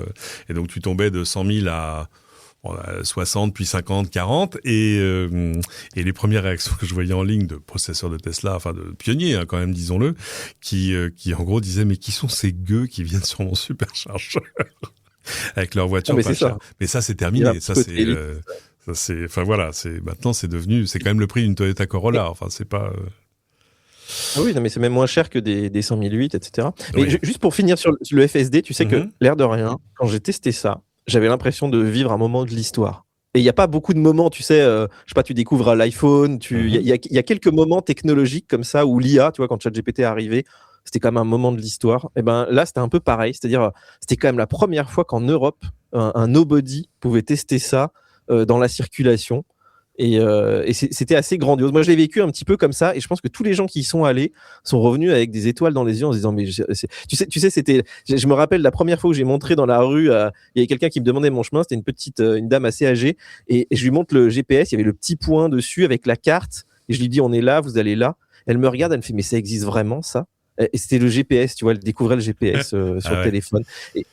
Et donc, tu tombais de 100 000 à 60, puis 50, 40, et les premières réactions que je voyais en ligne de possesseurs de Tesla, enfin de pionniers quand même, disons-le, qui en gros disaient mais qui sont ces gueux qui viennent sur mon superchargeur avec leur voiture pas chère. Mais ça c'est terminé, ça c'est, enfin voilà, maintenant c'est devenu, c'est quand même le prix d'une Toyota Corolla, enfin c'est pas. Ah oui, non, mais c'est même moins cher que des 10008, etc. Mais juste pour finir sur le FSD, tu sais que l'air de rien, quand j'ai testé ça, j'avais l'impression de vivre un moment de l'histoire. Et il n'y a pas beaucoup de moments, tu sais, je sais pas, tu découvres l'iPhone, il y a quelques moments technologiques comme ça où l'IA, tu vois, quand ChatGPT est arrivé, c'était quand même un moment de l'histoire. Et ben là, c'était un peu pareil, c'est-à-dire, c'était quand même la première fois qu'en Europe, un nobody pouvait tester ça dans la circulation. Et c'était assez grandiose. Moi, je l'ai vécu un petit peu comme ça, et je pense que tous les gens qui y sont allés sont revenus avec des étoiles dans les yeux en se disant mais tu sais, c'était. Je me rappelle la première fois où j'ai montré dans la rue, il y avait quelqu'un qui me demandait mon chemin. C'était une dame assez âgée, et je lui montre le GPS. Il y avait le petit point dessus avec la carte, et je lui dis on est là, vous allez là. Elle me regarde, elle me fait mais ça existe vraiment ça? et c'était le GPS, tu vois, elle découvrait le GPS sur le téléphone.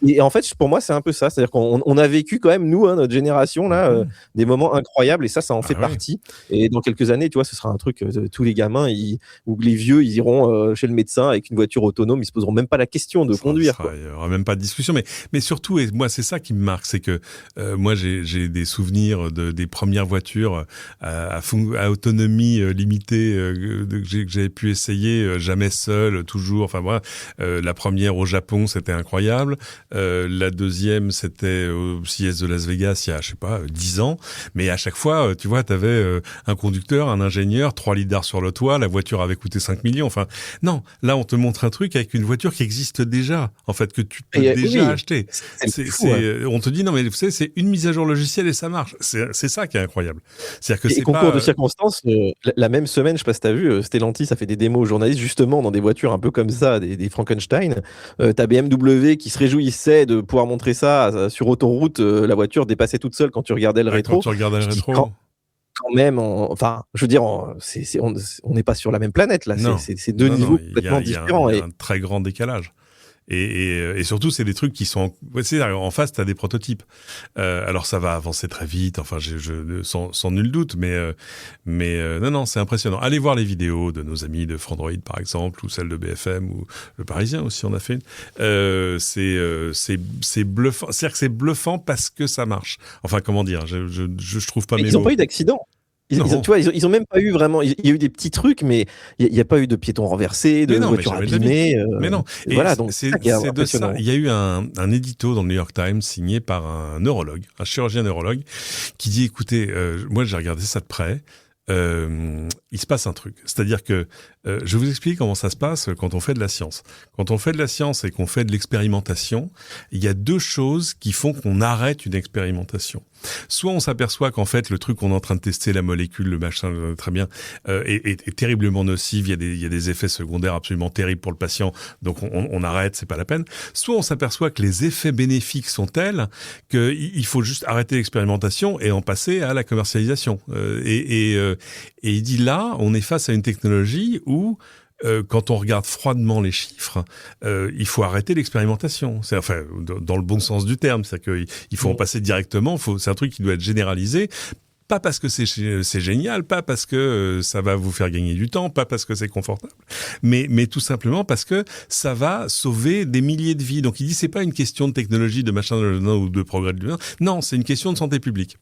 Et en fait, pour moi, c'est un peu ça. C'est-à-dire qu'on a vécu quand même, nous, notre génération, là, des moments incroyables, et ça en fait partie. Et dans quelques années, tu vois, ce sera un truc, tous les gamins, ou les vieux, ils iront chez le médecin avec une voiture autonome, ils se poseront même pas la question de conduire. Il n'y aura même pas de discussion. Mais surtout, et moi, c'est ça qui me marque, c'est que moi, j'ai des souvenirs des premières voitures à autonomie limitée que j'avais pu essayer, jamais seul, toujours. Enfin voilà, la première au Japon, c'était incroyable. La deuxième, c'était au CES de Las Vegas il y a, je sais pas, 10 ans. Mais à chaque fois, tu vois, t'avais un conducteur, un ingénieur, 3 lidars sur le toit, la voiture avait coûté 5 millions. Enfin, non, là, on te montre un truc avec une voiture qui existe déjà, en fait, que tu peux déjà acheter. On te dit, non, mais vous savez, c'est une mise à jour logicielle et ça marche. C'est ça qui est incroyable. C'est-à-dire que c'est concours de circonstances, la même semaine, je sais pas si t'as vu, Stellantis a fait des démos aux journalistes, justement, dans des voitures un peu comme ça, des Frankenstein. T'as BMW qui se réjouissait de pouvoir montrer ça sur autoroute, la voiture dépassait toute seule quand tu regardais le rétro. Quand tu regardais le rétro. Quand même, enfin, je veux dire, on n'est pas sur la même planète là. C'est deux niveaux complètement différents. Il y a un très grand décalage. Et surtout, c'est des trucs qui sont en face, t'as des prototypes. Alors ça va avancer très vite. Enfin, sans nul doute, mais non, c'est impressionnant. Allez voir les vidéos de nos amis de Frandroid par exemple, ou celles de BFM ou le Parisien aussi. On a fait une. C'est bluffant. C'est-à-dire que c'est bluffant parce que ça marche. Enfin, comment dire, je trouve pas mes mots. Ils n'ont pas eu d'accident. Tu vois, ils ont même pas eu vraiment. Il y a eu des petits trucs, mais il n'y a pas eu de piétons renversés, de voitures abîmées. Mais non. Et voilà, donc c'est de ça. Il y a eu un édito dans le New York Times signé par un neurologue, un chirurgien neurologue, qui dit écoutez, moi j'ai regardé ça de près. Il se passe un truc. C'est-à-dire que je vous explique comment ça se passe quand on fait de la science. Quand on fait de la science et qu'on fait de l'expérimentation, il y a deux choses qui font qu'on arrête une expérimentation. Soit on s'aperçoit qu'en fait le truc qu'on est en train de tester, la molécule, le machin, très bien, est terriblement nocif. Il y a des effets secondaires absolument terribles pour le patient. Donc on arrête, c'est pas la peine. Soit on s'aperçoit que les effets bénéfiques sont tels qu'il faut juste arrêter l'expérimentation et en passer à la commercialisation. Et il dit là, on est face à une technologie où quand on regarde froidement les chiffres, il faut arrêter l'expérimentation. C'est enfin dans le bon sens du terme, c'est-à-dire qu'il faut en passer directement. C'est un truc qui doit être généralisé. Pas parce que c'est génial, pas parce que ça va vous faire gagner du temps, pas parce que c'est confortable, mais tout simplement parce que ça va sauver des milliers de vies. Donc il dit c'est pas une question de technologie, de machin ou de progrès de l'humain. Non, c'est une question de santé publique.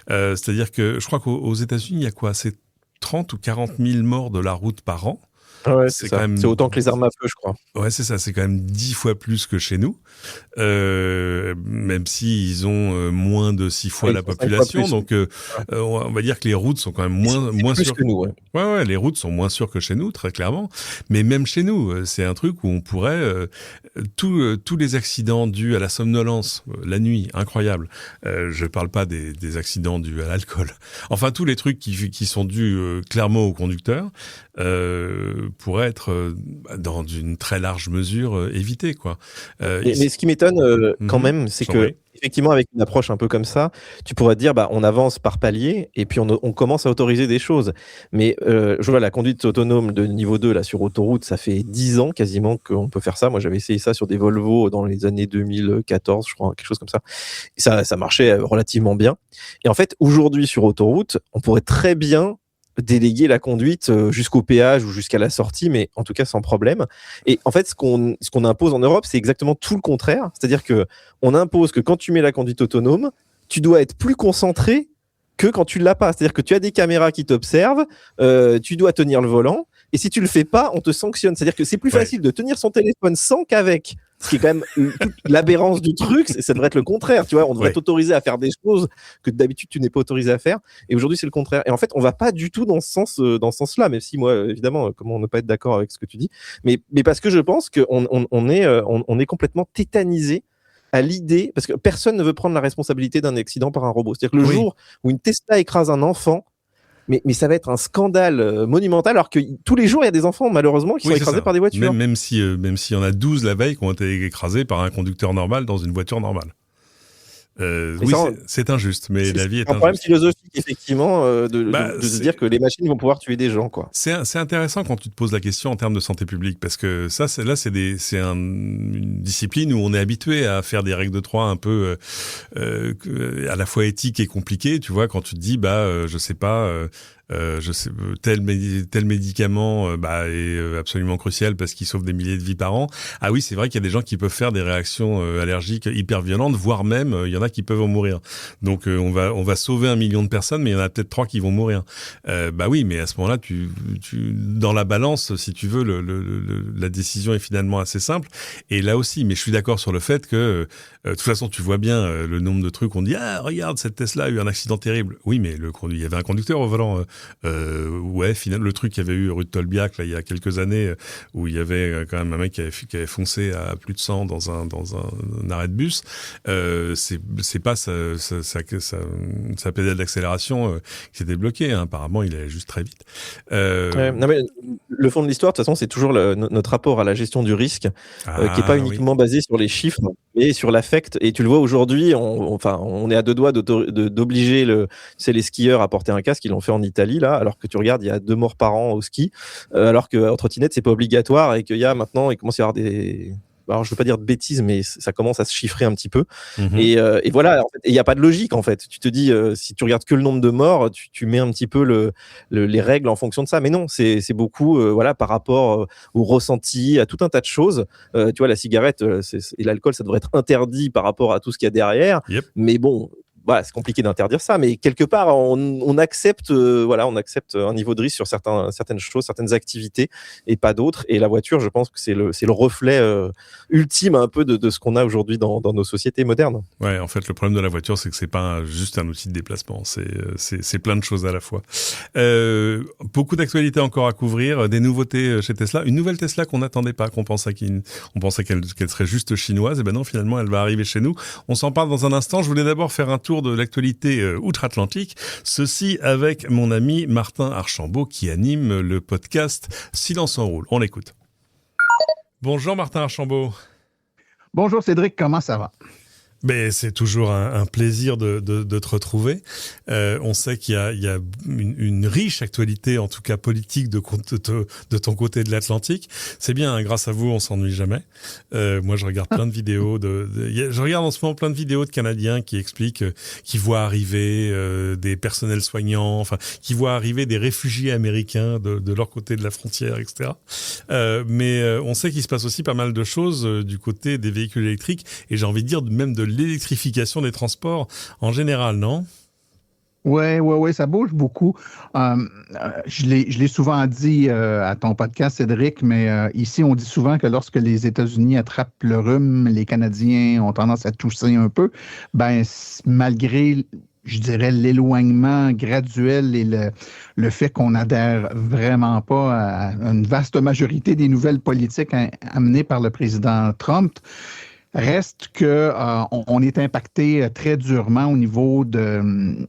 C'est-à-dire que je crois qu'aux États-Unis il y a quoi, c'est 30 ou 40 000 morts de la route par an. Ouais, c'est autant que les armes à feu, je crois. Ouais, c'est ça. C'est quand même 10 fois plus que chez nous. Même si ils ont moins de 6 fois la population. Donc, on va dire que les routes sont quand même moins sûres que nous. Ouais, les routes sont moins sûres que chez nous, très clairement. Mais même chez nous, c'est un truc où on pourrait tous les accidents dus à la somnolence, la nuit, incroyable. Je parle pas des accidents dus à l'alcool. Enfin, tous les trucs qui sont dus clairement au conducteur. Pourrait être dans une très large mesure évité, quoi. Mais ce qui m'étonne quand même, c'est que effectivement, avec une approche un peu comme ça, tu pourrais te dire, on avance par palier et puis on commence à autoriser des choses. Mais je vois la conduite autonome de niveau 2 là sur autoroute, ça fait 10 ans quasiment qu'on peut faire ça. Moi, j'avais essayé ça sur des Volvo dans les années 2014, je crois, quelque chose comme ça. Et ça marchait relativement bien. Et en fait, aujourd'hui sur autoroute, on pourrait très bien déléguer la conduite jusqu'au péage ou jusqu'à la sortie, mais en tout cas sans problème. Et en fait, ce qu'on impose en Europe, c'est exactement tout le contraire. C'est-à-dire que on impose que quand tu mets la conduite autonome, tu dois être plus concentré que quand tu l'as pas. C'est-à-dire que tu as des caméras qui t'observent, tu dois tenir le volant, et si tu le fais pas, on te sanctionne. C'est-à-dire que c'est plus facile de tenir son téléphone sans qu'avec. Ce qui est quand même toute l'aberrance du truc, ça devrait être le contraire, tu vois. On devrait t'autoriser à faire des choses que d'habitude tu n'es pas autorisé à faire. Et aujourd'hui, c'est le contraire. Et en fait, on va pas du tout dans ce sens-là, même si moi, évidemment, comment ne pas être d'accord avec ce que tu dis. Mais parce que je pense qu'on est complètement tétanisé à l'idée, parce que personne ne veut prendre la responsabilité d'un accident par un robot. C'est-à-dire que le jour où une Tesla écrase un enfant, mais ça va être un scandale monumental, alors que tous les jours, il y a des enfants, malheureusement, qui sont écrasés par des voitures. Même s'il y en a 12 la veille qui ont été écrasés par un conducteur normal dans une voiture normale. C'est injuste, mais la vie est injuste. C'est un problème philosophique effectivement, de se dire que les machines vont pouvoir tuer des gens, quoi. C'est intéressant quand tu te poses la question en termes de santé publique, parce que ça, c'est une discipline où on est habitué à faire des règles de 3 un peu à la fois éthiques et compliquées. Tu vois, quand tu te dis, je sais pas. Tel médicament est absolument crucial parce qu'il sauve des milliers de vies par an. Ah oui, c'est vrai qu'il y a des gens qui peuvent faire des réactions allergiques hyper violentes, voire même il y en a qui peuvent en mourir. Donc on va sauver 1 million de personnes, mais il y en a peut-être 3 qui vont mourir. Oui, mais à ce moment-là, tu dans la balance, si tu veux, la décision est finalement assez simple. Et là aussi, mais je suis d'accord sur le fait que de toute façon, tu vois bien le nombre de trucs. On dit regarde, cette Tesla a eu un accident terrible. Oui, mais il y avait un conducteur au volant. Finalement, le truc qu'il y avait eu rue de Tolbiac là il y a quelques années où il y avait quand même un mec qui avait foncé à plus de 100 dans un arrêt de bus. C'est pas sa pédale d'accélération qui s'était bloquée. Hein. Apparemment, il allait juste très vite. Non, mais le fond de l'histoire, de toute façon, c'est toujours notre rapport à la gestion du risque, qui est pas uniquement basé sur les chiffres, mais sur l'affect. Et tu le vois aujourd'hui, on est à 2 doigts d'obliger les skieurs à porter un casque. Ils l'ont fait en Italie là, alors que tu regardes, il y a 2 morts par an au ski, alors qu'en trottinette c'est pas obligatoire et qu'il y a maintenant, il commence à y avoir alors je veux pas dire de bêtises, mais ça commence à se chiffrer un petit peu. Et voilà, en fait, il y a pas de logique en fait. Tu te dis, si tu regardes que le nombre de morts, tu mets un petit peu les règles en fonction de ça. Mais non, c'est beaucoup par rapport au ressenti, à tout un tas de choses. Tu vois, la cigarette et l'alcool, ça devrait être interdit par rapport à tout ce qu'il y a derrière. Yep. Mais bon. C'est compliqué d'interdire ça, mais quelque part, on accepte, on accepte un niveau de risque sur certaines choses, certaines activités, et pas d'autres. Et la voiture, je pense que c'est le reflet ultime un peu de ce qu'on a aujourd'hui dans nos sociétés modernes. Ouais, en fait, le problème de la voiture, c'est que c'est pas juste un outil de déplacement, c'est plein de choses à la fois. Beaucoup d'actualités encore à couvrir, des nouveautés chez Tesla, une nouvelle Tesla qu'on n'attendait pas, qu'on pensait qu'elle serait juste chinoise, et ben non, finalement, elle va arriver chez nous. On s'en parle dans un instant. Je voulais d'abord faire un tour de l'actualité outre-Atlantique. Ceci avec mon ami Martin Archambault qui anime le podcast Silence en roule. On l'écoute. Bonjour Martin Archambault. Bonjour Cédric, comment ça va? Mais c'est toujours un plaisir de te retrouver. On sait qu'il y a une riche actualité, en tout cas politique, de ton côté de l'Atlantique. C'est bien, hein, grâce à vous, on s'ennuie jamais. Moi, je regarde plein de vidéos je regarde en ce moment plein de vidéos de Canadiens qui expliquent qu'ils voient arriver des personnels soignants, enfin, qui voient arriver des réfugiés américains de leur côté de la frontière, etc. Mais on sait qu'il se passe aussi pas mal de choses du côté des véhicules électriques, et j'ai envie de dire même de l'électrification des transports en général, non? Oui, ça bouge beaucoup. Je l'ai souvent dit à ton podcast, Cédric, mais ici, on dit souvent que lorsque les États-Unis attrapent le rhume, les Canadiens ont tendance à tousser un peu. Malgré, je dirais, l'éloignement graduel et le fait qu'on n'adhère vraiment pas à une vaste majorité des nouvelles politiques amenées par le président Trump, reste que on est impacté très durement au niveau de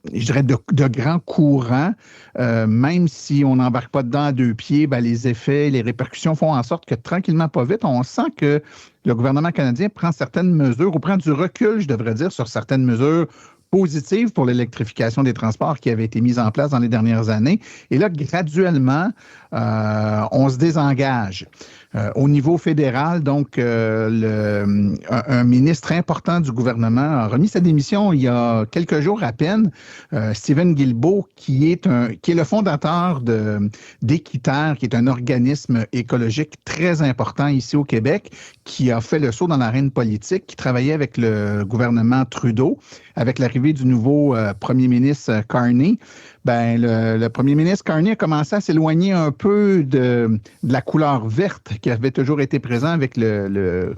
grands courants. Même si on n'embarque pas dedans à 2 pieds, les effets, les répercussions font en sorte que tranquillement, pas vite, on sent que le gouvernement canadien prend certaines mesures, ou prend du recul, je devrais dire, sur certaines mesures positives pour l'électrification des transports qui avaient été mises en place dans les dernières années. Et là, graduellement, on se désengage. Au niveau fédéral, donc, un ministre important du gouvernement a remis sa démission il y a quelques jours à peine. Stephen Guilbeault, qui est le fondateur d'Équiterre, qui est un organisme écologique très important ici au Québec, qui a fait le saut dans l'arène politique, qui travaillait avec le gouvernement Trudeau, avec l'arrivée du nouveau premier ministre Carney. Le premier ministre Carney a commencé à s'éloigner un peu de la couleur verte qui avait toujours été présente avec le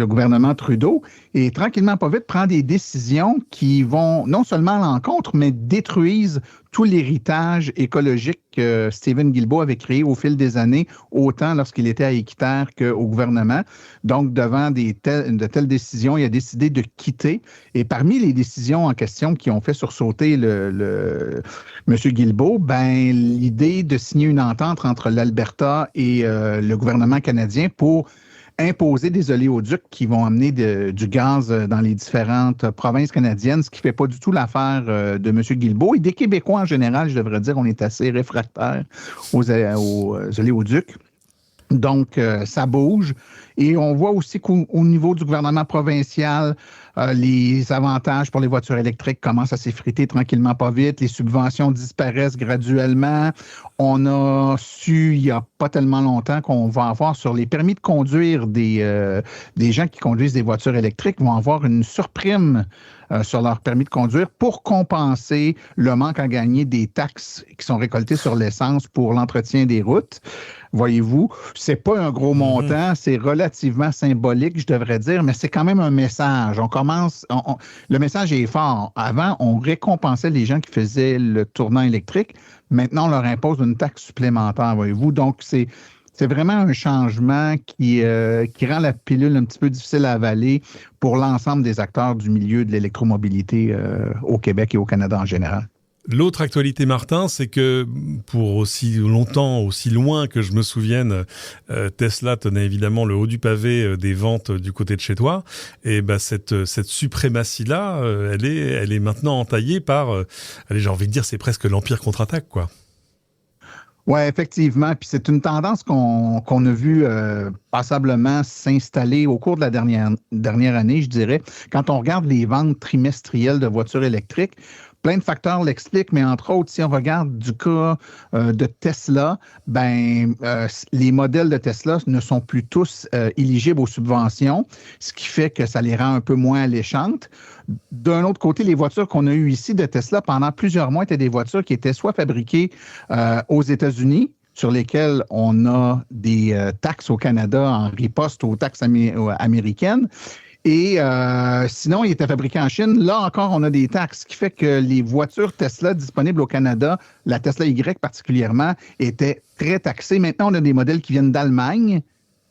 gouvernement Trudeau, et tranquillement, pas vite, prend des décisions qui vont non seulement à l'encontre, mais détruisent tout l'héritage écologique que Stephen Guilbeault avait créé au fil des années, autant lorsqu'il était à Équiterre qu'au gouvernement. Donc, devant de telles décisions, il a décidé de quitter. Et parmi les décisions en question qui ont fait sursauter M. Guilbeault, l'idée de signer une entente entre l'Alberta et le gouvernement canadien pour imposer des oléoducs qui vont amener du gaz dans les différentes provinces canadiennes, ce qui ne fait pas du tout l'affaire de M. Guilbeault. Et des Québécois en général, je devrais dire, on est assez réfractaires aux oléoducs. Donc, ça bouge. Et on voit aussi qu'au niveau du gouvernement provincial, les avantages pour les voitures électriques commencent à s'effriter tranquillement pas vite. Les subventions disparaissent graduellement. On a su, il n'y a pas tellement longtemps, qu'on va avoir sur les permis de conduire des gens qui conduisent des voitures électriques, vont avoir une surprime sur leur permis de conduire pour compenser le manque à gagner des taxes qui sont récoltées sur l'essence pour l'entretien des routes. Voyez-vous, c'est pas un gros montant, c'est relativement symbolique, je devrais dire, mais c'est quand même un message. Le message est fort. Avant, on récompensait les gens qui faisaient le tournant électrique. Maintenant, on leur impose une taxe supplémentaire, voyez-vous. Donc, c'est vraiment un changement qui rend la pilule un petit peu difficile à avaler pour l'ensemble des acteurs du milieu de l'électromobilité au Québec et au Canada en général. L'autre actualité, Martin, c'est que pour aussi longtemps, aussi loin que je me souvienne, Tesla tenait évidemment le haut du pavé des ventes du côté de chez toi. Et cette suprématie-là, elle est maintenant entaillée par, j'ai envie de dire, c'est presque l'Empire contre-attaque, quoi. Oui, effectivement. Puis c'est une tendance qu'on a vu passablement s'installer au cours de la dernière année, je dirais. Quand on regarde les ventes trimestrielles de voitures électriques, plein de facteurs l'expliquent, mais entre autres, si on regarde du cas de Tesla, les modèles de Tesla ne sont plus tous éligibles aux subventions, ce qui fait que ça les rend un peu moins alléchantes. D'un autre côté, les voitures qu'on a eues ici de Tesla pendant plusieurs mois étaient des voitures qui étaient soit fabriquées aux États-Unis, sur lesquelles on a des taxes au Canada en riposte aux taxes américaines. Et sinon, il était fabriqué en Chine. Là encore, on a des taxes, ce qui fait que les voitures Tesla disponibles au Canada, la Tesla Y particulièrement, étaient très taxées. Maintenant, on a des modèles qui viennent d'Allemagne,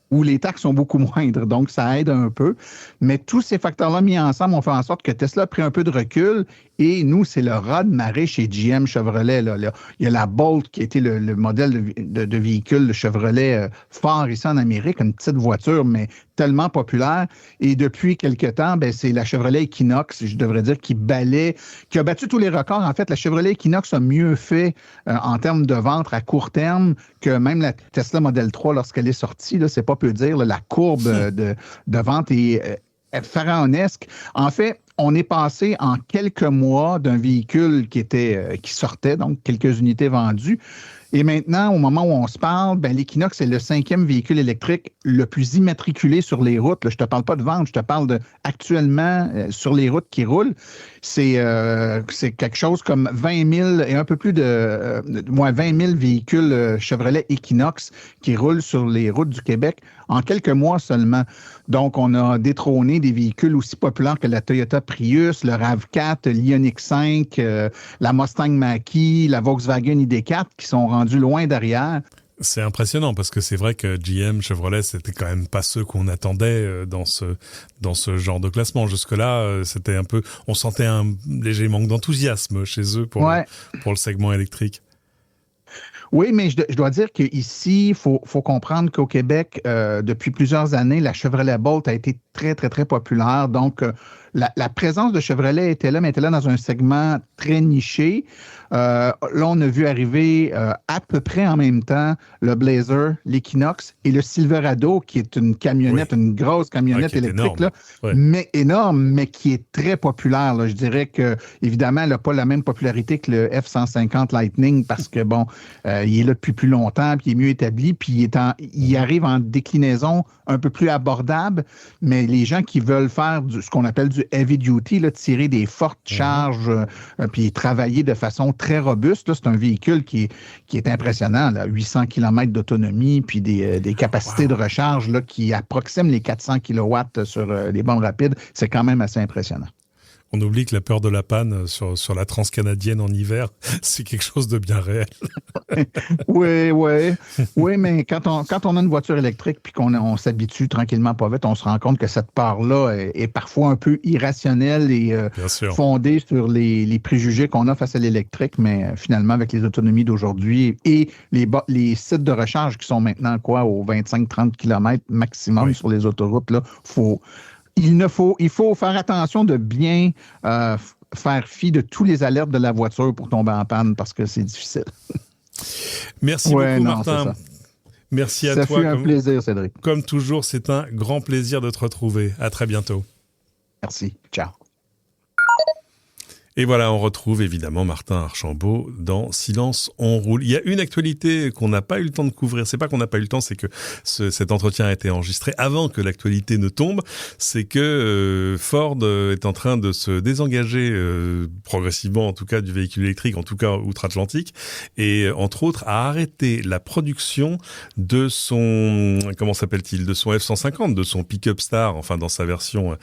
où les taxes sont beaucoup moindres, donc ça aide un peu. Mais tous ces facteurs-là mis ensemble ont fait en sorte que Tesla a pris un peu de recul et nous, c'est le raz-de-marée chez GM Chevrolet. Là. Il y a la Bolt qui a été le modèle de véhicule de Chevrolet fort ici en Amérique, une petite voiture, mais tellement populaire. Et depuis quelque temps, c'est la Chevrolet Equinox, je devrais dire, qui a battu tous les records. En fait, la Chevrolet Equinox a mieux fait en termes de vente à court terme que même la Tesla Model 3 lorsqu'elle est sortie. Là, c'est pas peu dire, là, la courbe de vente est pharaonesque. En fait, on est passé en quelques mois d'un véhicule qui sortait, donc quelques unités vendues. Et maintenant, au moment où on se parle, l'Equinox est le 5e véhicule électrique le plus immatriculé sur les routes. Là, je ne te parle pas de vente, je te parle actuellement sur les routes qui roulent. C'est quelque chose comme 20 000 et un peu plus de 20 000 véhicules Chevrolet Equinox qui roulent sur les routes du Québec en quelques mois seulement. Donc, on a détrôné des véhicules aussi populaires que la Toyota Prius, le RAV4, l'Ioniq 5, la Mustang Mach-E, la Volkswagen ID4 qui sont rendus loin derrière. C'est impressionnant parce que c'est vrai que GM, Chevrolet, c'était quand même pas ceux qu'on attendait dans ce genre de classement. Jusque-là, c'était un peu, on sentait un léger manque d'enthousiasme chez eux pour le segment électrique. Oui, mais je dois dire qu'ici, il faut comprendre qu'au Québec, depuis plusieurs années, la Chevrolet Bolt a été très, très, très populaire. Donc, la présence de Chevrolet était là, mais était là dans un segment très niché. Là, on a vu arriver à peu près en même temps le Blazer, l'Equinox et le Silverado, qui est une camionnette, une grosse camionnette électrique, là, mais énorme, mais qui est très populaire. Là. Je dirais que, évidemment, elle n'a pas la même popularité que le F-150 Lightning parce que, il est là depuis plus longtemps, puis il est mieux établi, puis il arrive en déclinaison un peu plus abordable, mais les gens qui veulent faire ce qu'on appelle du heavy duty, là, tirer des fortes charges, puis travailler de façon très robuste, là, c'est un véhicule qui est impressionnant, là, 800 km d'autonomie, puis des capacités de recharge là, qui approximent les 400 kW sur les bornes rapides. C'est quand même assez impressionnant. On oublie que la peur de la panne sur la transcanadienne en hiver, c'est quelque chose de bien réel. Oui, mais quand on a une voiture électrique puis qu'on s'habitue tranquillement pas vite, on se rend compte que cette part-là est parfois un peu irrationnelle et fondée sur les préjugés qu'on a face à l'électrique, mais finalement, avec les autonomies d'aujourd'hui et les sites de recharge qui sont maintenant aux 25-30 km maximum sur les autoroutes, là, il faut faire attention de bien faire fi de tous les alertes de la voiture pour tomber en panne parce que c'est difficile. Merci beaucoup, Martin. Merci à toi. Ça fut un plaisir, Cédric. Comme toujours, c'est un grand plaisir de te retrouver. À très bientôt. Merci. Ciao. Et voilà, on retrouve évidemment Martin Archambault dans Silence, on roule. Il y a une actualité qu'on n'a pas eu le temps de couvrir. C'est pas qu'on n'a pas eu le temps, c'est que cet entretien a été enregistré avant que l'actualité ne tombe. C'est que Ford est en train de se désengager progressivement, en tout cas, du véhicule électrique, en tout cas outre-Atlantique, et entre autres a arrêté la production de son de son F-150, de son pick-up star, enfin dans sa version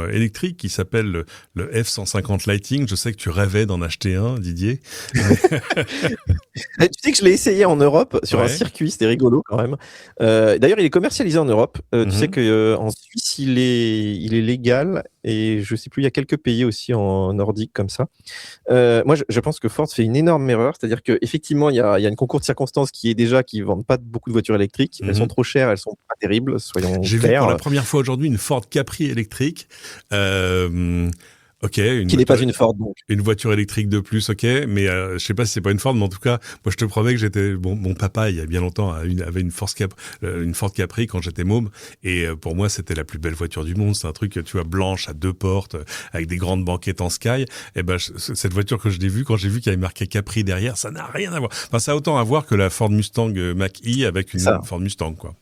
électrique, qui s'appelle le F-150 Lighting. Je sais que tu rêvais d'en acheter un, Didier. Tu sais que je l'ai essayé en Europe sur un circuit, c'était rigolo quand même. D'ailleurs, il est commercialisé en Europe. Tu sais qu'en Suisse, il est légal et je sais plus, il y a quelques pays aussi en nordique comme ça. Moi, je pense que Ford fait une énorme erreur, c'est-à-dire qu'effectivement, il y a une concours de circonstances qui vendent pas beaucoup de voitures électriques. Elles sont trop chères, elles sont pas terribles, soyons clairs. J'ai vu pour la première fois aujourd'hui une Ford Capri électrique. Qui n'est pas une Ford, donc. Une voiture électrique de plus, mais je sais pas si c'est pas une Ford, mais en tout cas, moi je te promets que mon papa il y a bien longtemps avait une Ford Capri quand j'étais môme, et pour moi c'était la plus belle voiture du monde. C'est un truc, tu vois, blanche à 2 portes, avec des grandes banquettes en Sky. Et cette voiture que je l'ai vue, quand j'ai vu qu'il y avait marqué Capri derrière, ça n'a rien à voir. Enfin, ça a autant à voir que la Ford Mustang Mach-E avec une Ford Mustang, quoi.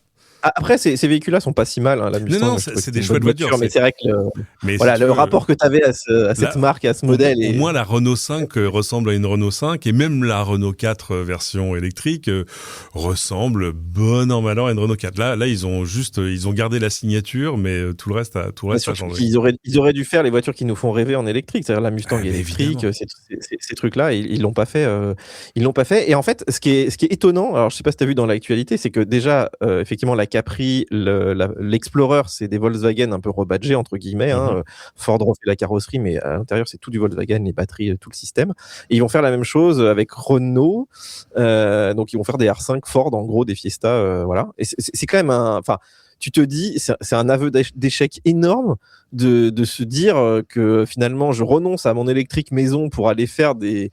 Après, ces véhicules-là sont pas si mal. Hein, la Mustang, non, c'est des chouettes voitures. Mais c'est vrai que le rapport que tu avais à cette marque, à ce modèle. Au moins, la Renault 5 ressemble à une Renault 5 et même la Renault 4 version électrique ressemble bon an mal an à une Renault 4. Là, ils ont gardé la signature, mais tout le reste a changé. Ils auraient dû faire les voitures qui nous font rêver en électrique, c'est-à-dire la Mustang électrique, ces trucs-là, ils l'ont pas fait. Ils l'ont pas fait. Et en fait, ce qui est étonnant, alors je sais pas si tu as vu dans l'actualité, c'est que déjà, effectivement, la Capri, l'Explorer, c'est des Volkswagen un peu rebadgés, entre guillemets. Ford refait la carrosserie, mais à l'intérieur, c'est tout du Volkswagen, les batteries, tout le système. Et ils vont faire la même chose avec Renault. Donc, ils vont faire des R5 Ford, en gros, des Fiesta. Voilà. Et c'est quand même tu te dis, c'est un aveu d'échec énorme de se dire que finalement, je renonce à mon électrique maison pour aller faire des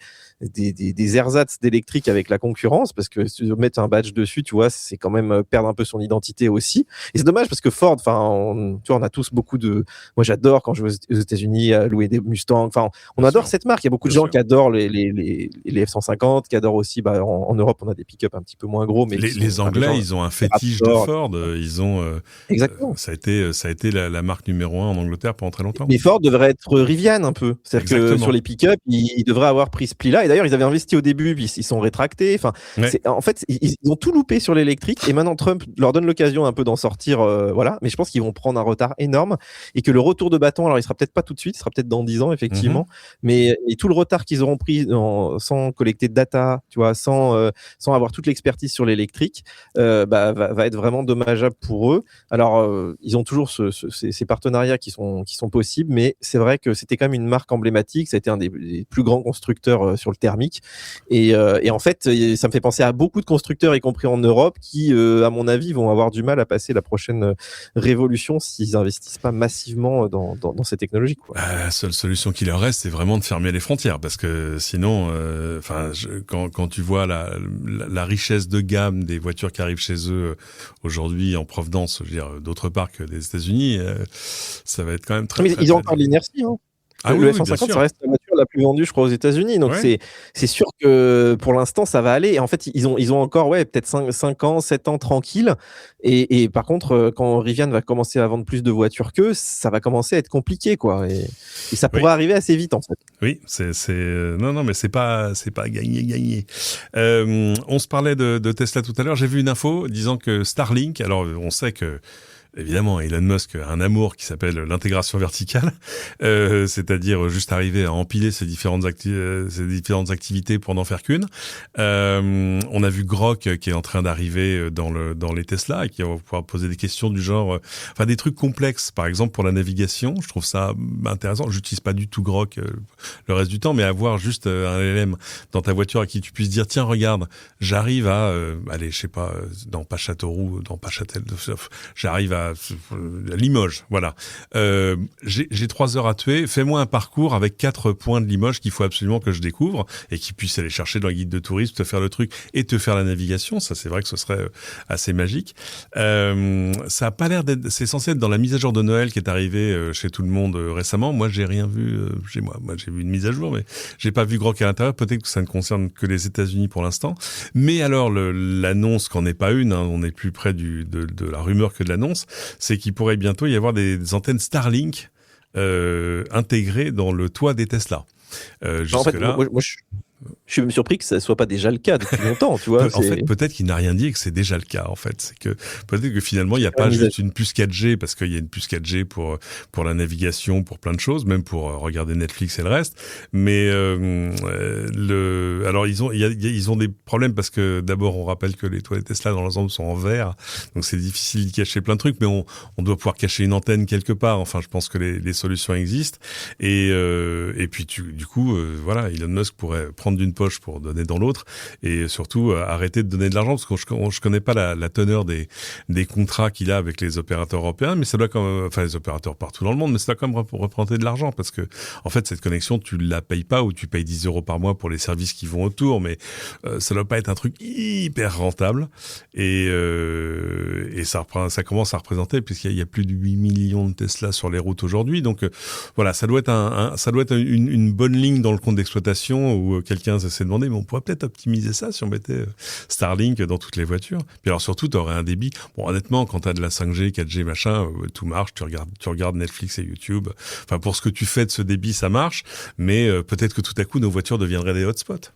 ersatz d'électrique avec la concurrence, parce que si tu veux mettre un badge dessus, tu vois, c'est quand même perdre un peu son identité aussi. Et c'est dommage parce que Ford, on a tous beaucoup de... Moi, j'adore quand je vais aux États-Unis louer des Mustangs. Enfin, on adore cette marque. Il y a beaucoup de gens qui adorent les F-150, qui adorent aussi. En Europe, on a des pick-up un petit peu moins gros, mais les Anglais, ils ont un fétiche de Ford. Ils ont exactement. Ça a été la marque numéro 1 en Angleterre pendant très longtemps. Mais Ford devrait être Rivian un peu. C'est-à-dire que sur les pick-up, ils devraient avoir pris ce pli-là. Et d'ailleurs, ils avaient investi au début, puis ils sont rétractés. Enfin, en fait, ils ont tout loupé sur l'électrique. Et maintenant, Trump leur donne l'occasion un peu d'en sortir. Voilà. Mais je pense qu'ils vont prendre un retard énorme. Et que le retour de bâton, alors il sera peut-être pas tout de suite, il sera peut-être dans 10 ans, effectivement. Mais tout le retard qu'ils auront pris sans collecter de data, tu vois, sans avoir toute l'expertise sur l'électrique, va être vraiment dommageable pour eux. Alors, ils ont toujours ces partenariats qui sont possibles, mais c'est vrai que c'était quand même une marque emblématique. Ça a été un des plus grands constructeurs sur le thermique. Et en fait, ça me fait penser à beaucoup de constructeurs, y compris en Europe, qui, à mon avis, vont avoir du mal à passer la prochaine révolution s'ils investissent pas massivement dans ces technologies, quoi. La seule solution qui leur reste, c'est vraiment de fermer les frontières, parce que sinon, quand tu vois la richesse de gamme des voitures qui arrivent chez eux aujourd'hui en provenance, je veux dire, d'autre part que des États-Unis, ça va être quand même très. Mais ils ont encore l'inertie, hein. Le F-150, ça reste la voiture la plus vendue, je crois, aux États-Unis. Donc, c'est sûr que pour l'instant, ça va aller. Et en fait, ils ont encore peut-être 5 ans, 7 ans tranquilles. Et par contre, quand Rivian va commencer à vendre plus de voitures qu'eux, ça va commencer à être compliqué, quoi. Et ça pourrait arriver assez vite, en fait. Oui, non, mais c'est pas gagné. On se parlait de Tesla tout à l'heure. J'ai vu une info disant que Starlink, alors on sait que évidemment, Elon Musk a un amour qui s'appelle l'intégration verticale, c'est-à-dire juste arriver à empiler ces différentes activités pour n'en faire qu'une. On a vu Grok qui est en train d'arriver dans les Tesla et qui va pouvoir poser des questions du genre, enfin des trucs complexes. Par exemple, pour la navigation, je trouve ça intéressant. J'utilise pas du tout Grok le reste du temps, mais avoir juste un LLM dans ta voiture à qui tu puisses dire, tiens, regarde, j'arrive à, aller, je sais pas, dans pas Châteauroux, dans pas Châtel, j'arrive à Limoges, voilà. J'ai 3 heures à tuer, fais-moi un parcours avec 4 points de Limoges qu'il faut absolument que je découvre et qui puisse aller chercher dans le guide de tourisme, te faire le truc et te faire la navigation. Ça, c'est vrai que ce serait assez magique. Ça a pas l'air d'être, c'est censé être dans la mise à jour de Noël qui est arrivée chez tout le monde récemment. Moi, j'ai rien vu chez moi. Moi, j'ai vu une mise à jour, mais j'ai pas vu Grok à l'intérieur. Peut-être que ça ne concerne que les États-Unis pour l'instant. Mais alors, l'annonce qu'en est pas une, hein, on est plus près de la rumeur que de l'annonce, c'est qu'il pourrait bientôt y avoir des antennes Starlink intégrées dans le toit des Tesla. En fait, moi, je suis même surpris que ça soit pas déjà le cas depuis longtemps, tu vois. En fait, peut-être qu'il n'a rien dit et que c'est déjà le cas, en fait. C'est que, peut-être que finalement, il n'y a pas juste une puce 4G parce qu'il y a une puce 4G pour la navigation, pour plein de choses, même pour regarder Netflix et le reste. Mais, alors, ils ont des problèmes parce que d'abord, on rappelle que les toits des Tesla dans l'ensemble sont en verre. Donc, c'est difficile d'y cacher plein de trucs, mais on doit pouvoir cacher une antenne quelque part. Enfin, je pense que les solutions existent. Et puis, du coup, voilà, Elon Musk pourrait prendre d'une poche pour donner dans l'autre et surtout arrêter de donner de l'argent parce que je connais pas la teneur des contrats qu'il a avec les opérateurs européens, mais ça doit quand même, enfin les opérateurs partout dans le monde, mais ça doit quand même représenter de l'argent parce que en fait cette connexion tu la payes pas ou tu payes 10 € par mois pour les services qui vont autour, mais ça doit pas être un truc hyper rentable et ça commence à représenter puisqu'il y a plus de 8 millions de Tesla sur les routes aujourd'hui, donc voilà, ça doit être une bonne ligne dans le compte d'exploitation où quelqu'un s'est demandé, mais on pourrait peut-être optimiser ça si on mettait Starlink dans toutes les voitures. Puis alors surtout, tu aurais un débit. Bon, honnêtement, quand tu as de la 5G, 4G, machin, tout marche. Tu regardes Netflix et YouTube. Enfin, pour ce que tu fais de ce débit, ça marche. Mais peut-être que tout à coup, nos voitures deviendraient des hotspots.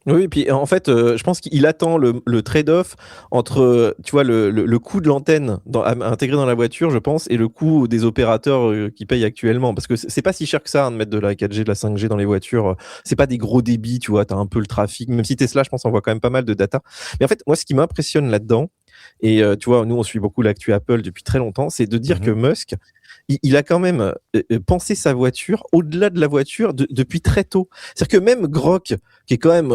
Oui, et puis en fait, je pense qu'il attend le trade-off entre, tu vois, le coût de l'antenne intégrée dans la voiture, je pense, et le coût des opérateurs qui payent actuellement. Parce que c'est pas si cher que ça hein, de mettre de la 4G, de la 5G dans les voitures. C'est pas des gros débits, tu vois, t'as un peu le trafic. Même si Tesla, je pense, envoie quand même pas mal de data. Mais en fait, moi, ce qui m'impressionne là-dedans, et tu vois, nous, on suit beaucoup l'actu Apple depuis très longtemps, c'est de dire que Musk, il a quand même pensé sa voiture au-delà de la voiture depuis très tôt. C'est-à-dire que même Grok, qui est quand même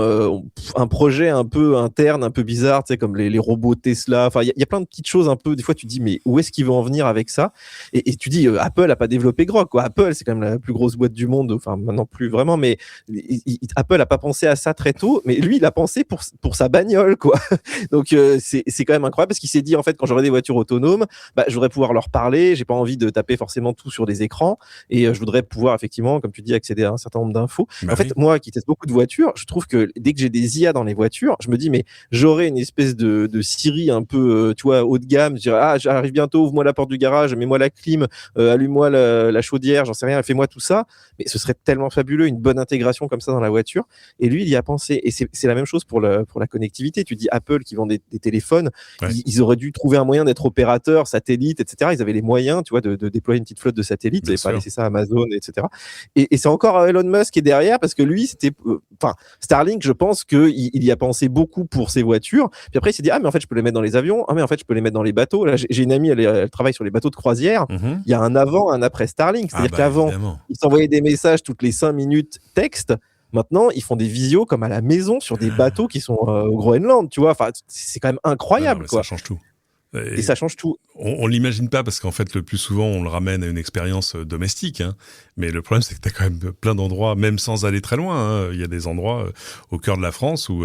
un projet un peu interne, un peu bizarre, tu sais, comme les robots Tesla. Enfin, il y a plein de petites choses un peu. Des fois, tu te dis, mais où est-ce qu'il veut en venir avec ça ? Et tu dis, Apple a pas développé Grok, quoi. Apple, c'est quand même la plus grosse boîte du monde. Enfin, maintenant plus vraiment, mais Apple a pas pensé à ça très tôt. Mais lui, il a pensé pour sa bagnole, quoi. Donc c'est quand même incroyable parce qu'il s'est dit, en fait, quand j'aurai des voitures autonomes, bah, je voudrais pouvoir leur parler. J'ai pas envie de taper forcément tout sur des écrans et je voudrais pouvoir effectivement, comme tu dis, accéder à un certain nombre d'infos. En fait, moi qui teste beaucoup de voitures, je trouve que dès que j'ai des IA dans les voitures, je me dis mais j'aurais une espèce de Siri un peu, tu vois, haut de gamme. Je dirais j'arrive bientôt, ouvre-moi la porte du garage, mets-moi la clim, allume-moi la chaudière, j'en sais rien, fais-moi tout ça. Mais ce serait tellement fabuleux, une bonne intégration comme ça dans la voiture. Et lui, il y a pensé. Et c'est la même chose pour la connectivité. Tu dis Apple qui vend des téléphones, ils auraient dû trouver un moyen d'être opérateur, satellite, etc. Ils avaient les moyens, tu vois, de déployer une petite flotte de satellites. Ils n'avaient pas laissé ça à Amazon, etc. Et c'est encore Elon Musk qui est derrière parce que lui, c'était, Starlink, je pense qu'il y a pensé beaucoup pour ses voitures. Puis après, il s'est dit, mais en fait, je peux les mettre dans les avions. Mais en fait, je peux les mettre dans les bateaux. Là, j'ai une amie, elle travaille sur les bateaux de croisière. Il y a un avant, un après Starlink. C'est-à-dire qu'avant, ils s'envoyaient des messages toutes les 5 minutes texte. Maintenant, ils font des visios comme à la maison sur des bateaux qui sont au Groenland, tu vois. Enfin, c'est quand même incroyable, quoi. Ça change tout. Et ça change tout. On l'imagine pas parce qu'en fait, le plus souvent, on le ramène à une expérience domestique. Hein. Mais le problème, c'est que tu as quand même plein d'endroits, même sans aller très loin. Hein. Il y a des endroits au cœur de la France où,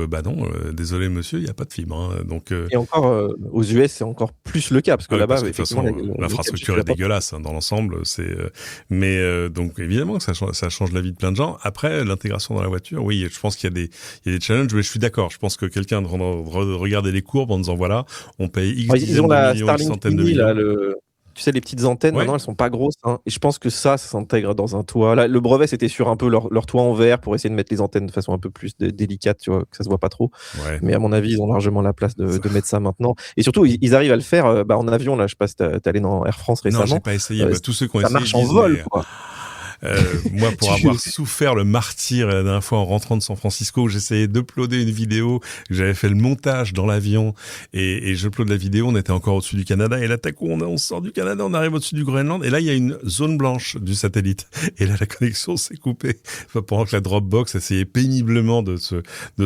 désolé monsieur, il n'y a pas de fibre. Hein. Donc, et encore, aux US, c'est encore plus le cas parce que là-bas, effectivement, l'infrastructure est dégueulasse hein, dans l'ensemble. Donc évidemment que ça change la vie de plein de gens. Après, l'intégration dans la voiture, oui, je pense qu'il y a des challenges, mais je suis d'accord. Je pense que quelqu'un de regarder les courbes en disant voilà, on paye X ils ont la Starlink Mini, là, Tu sais, les petites antennes, maintenant, elles sont pas grosses. Hein, et je pense que ça s'intègre dans un toit. Là, le brevet, c'était sur un peu leur toit en verre pour essayer de mettre les antennes de façon un peu plus délicate, tu vois, que ça se voit pas trop. Ouais. Mais à mon avis, ils ont largement la place de mettre ça maintenant. Et surtout, ils arrivent à le faire en avion. Là, je sais pas si t'es allé dans Air France récemment. Non, j'ai pas essayé. Tous ceux qui ont essayé, ça marche en vol, quoi. Moi, pour avoir souffert le martyre la dernière fois en rentrant de San Francisco, où j'essayais d'uploader une vidéo, j'avais fait le montage dans l'avion et j'upload la vidéo, on était encore au-dessus du Canada et là, t'as coup, on sort du Canada, on arrive au-dessus du Groenland et là, il y a une zone blanche du satellite et là, la connexion s'est coupée. Enfin, pendant que la Dropbox essayait péniblement de se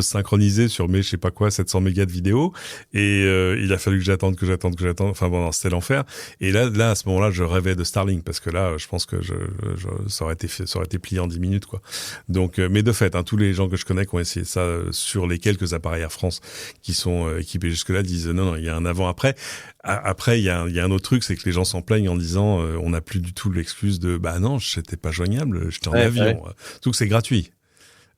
synchroniser sur mes, je sais pas quoi, 700 mégas de vidéo et il a fallu que j'attende. Enfin bon, c'était l'enfer. Et là, à ce moment-là, je rêvais de Starlink parce que là, je pense que ça aurait été plié en 10 minutes, quoi. Donc, mais de fait, tous les gens que je connais qui ont essayé ça sur les quelques appareils Air France qui sont équipés jusque-là disent non, il y a un avant-après. Après, il y a un autre truc, c'est que les gens s'en plaignent en disant on n'a plus du tout l'excuse de non, j'étais pas joignable, j'étais en avion. Ouais. Surtout que c'est gratuit.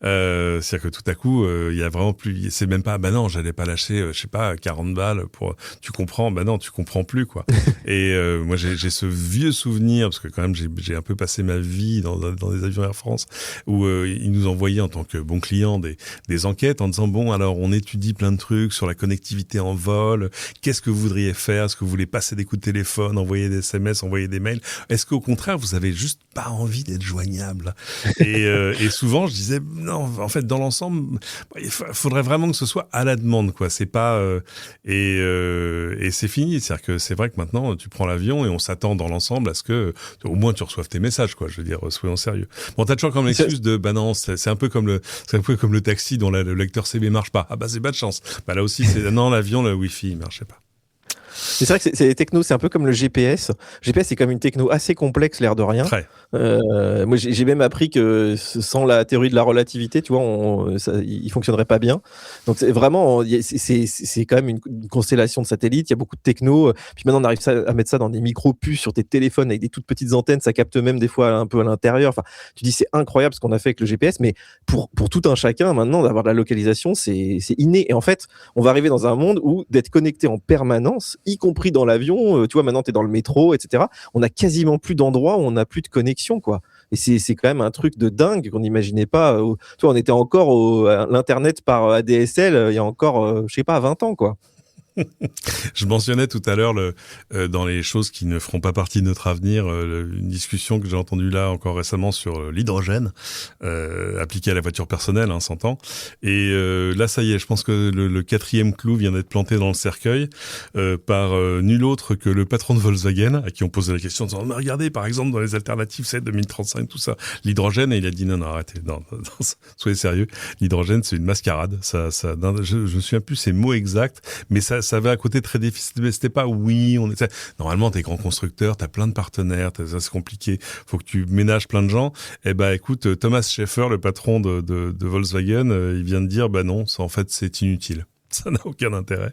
C'est-à-dire que tout à coup, il y a vraiment plus, c'est même pas, non, j'allais pas lâcher, je sais pas, 40 balles pour, tu comprends, non, tu comprends plus, quoi. Et, moi, j'ai ce vieux souvenir, parce que quand même, j'ai un peu passé ma vie dans des avions Air France, où, ils nous envoyaient en tant que bons clients des enquêtes en disant, bon, alors, on étudie plein de trucs sur la connectivité en vol, qu'est-ce que vous voudriez faire? Est-ce que vous voulez passer des coups de téléphone, envoyer des SMS, envoyer des mails? Est-ce qu'au contraire, vous avez juste pas envie d'être joignable? Et souvent, je disais, non, en fait, dans l'ensemble, il faudrait vraiment que ce soit à la demande, quoi. C'est pas et c'est fini. C'est-à-dire que c'est vrai que maintenant, tu prends l'avion et on s'attend dans l'ensemble à ce que au moins tu reçoives tes messages, quoi. Je veux dire, soyons sérieux. Bon, t'as toujours comme l'excuse de non, c'est un peu comme le taxi dont le lecteur CB marche pas. Ah c'est pas de chance. Là aussi, c'est non, l'avion, le Wi-Fi, il marchait pas. C'est vrai que c'est des technos, c'est un peu comme le GPS. GPS, c'est comme une techno assez complexe, l'air de rien. Très. Moi, j'ai même appris que sans la théorie de la relativité, tu vois, il fonctionnerait pas bien. Donc, c'est vraiment, c'est quand même une constellation de satellites. Il y a beaucoup de techno. Puis maintenant, on arrive à mettre ça dans des micro-puces sur tes téléphones avec des toutes petites antennes. Ça capte même des fois un peu à l'intérieur. Enfin, tu dis, c'est incroyable ce qu'on a fait avec le GPS. Mais pour tout un chacun, maintenant, d'avoir de la localisation, c'est inné. Et en fait, on va arriver dans un monde où d'être connecté en permanence, y compris dans l'avion, tu vois, maintenant tu es dans le métro, etc. On a quasiment plus d'endroits où on n'a plus de connexion, quoi. Et c'est quand même un truc de dingue qu'on n'imaginait pas. Tu vois, on était encore à l'internet par ADSL il y a encore, je sais pas, 20 ans, quoi. Je mentionnais tout à l'heure dans les choses qui ne feront pas partie de notre avenir, une discussion que j'ai entendue là encore récemment sur l'hydrogène appliqué à la voiture personnelle, s'entend. Et là, ça y est, je pense que le quatrième clou vient d'être planté dans le cercueil par nul autre que le patron de Volkswagen, à qui on posait la question en disant regardez, par exemple, dans les alternatives, c'est 2035, tout ça, l'hydrogène, et il a dit non, arrêtez, non, soyez sérieux, l'hydrogène, c'est une mascarade. Je me souviens plus ces mots exacts, mais ça avait un côté très difficile. C'était pas normalement, t'es grand constructeur, t'as plein de partenaires, ça c'est compliqué. Faut que tu ménages plein de gens. Écoute, Thomas Schaeffer, le patron de Volkswagen, il vient de dire, non, ça, en fait, c'est inutile. Ça n'a aucun intérêt.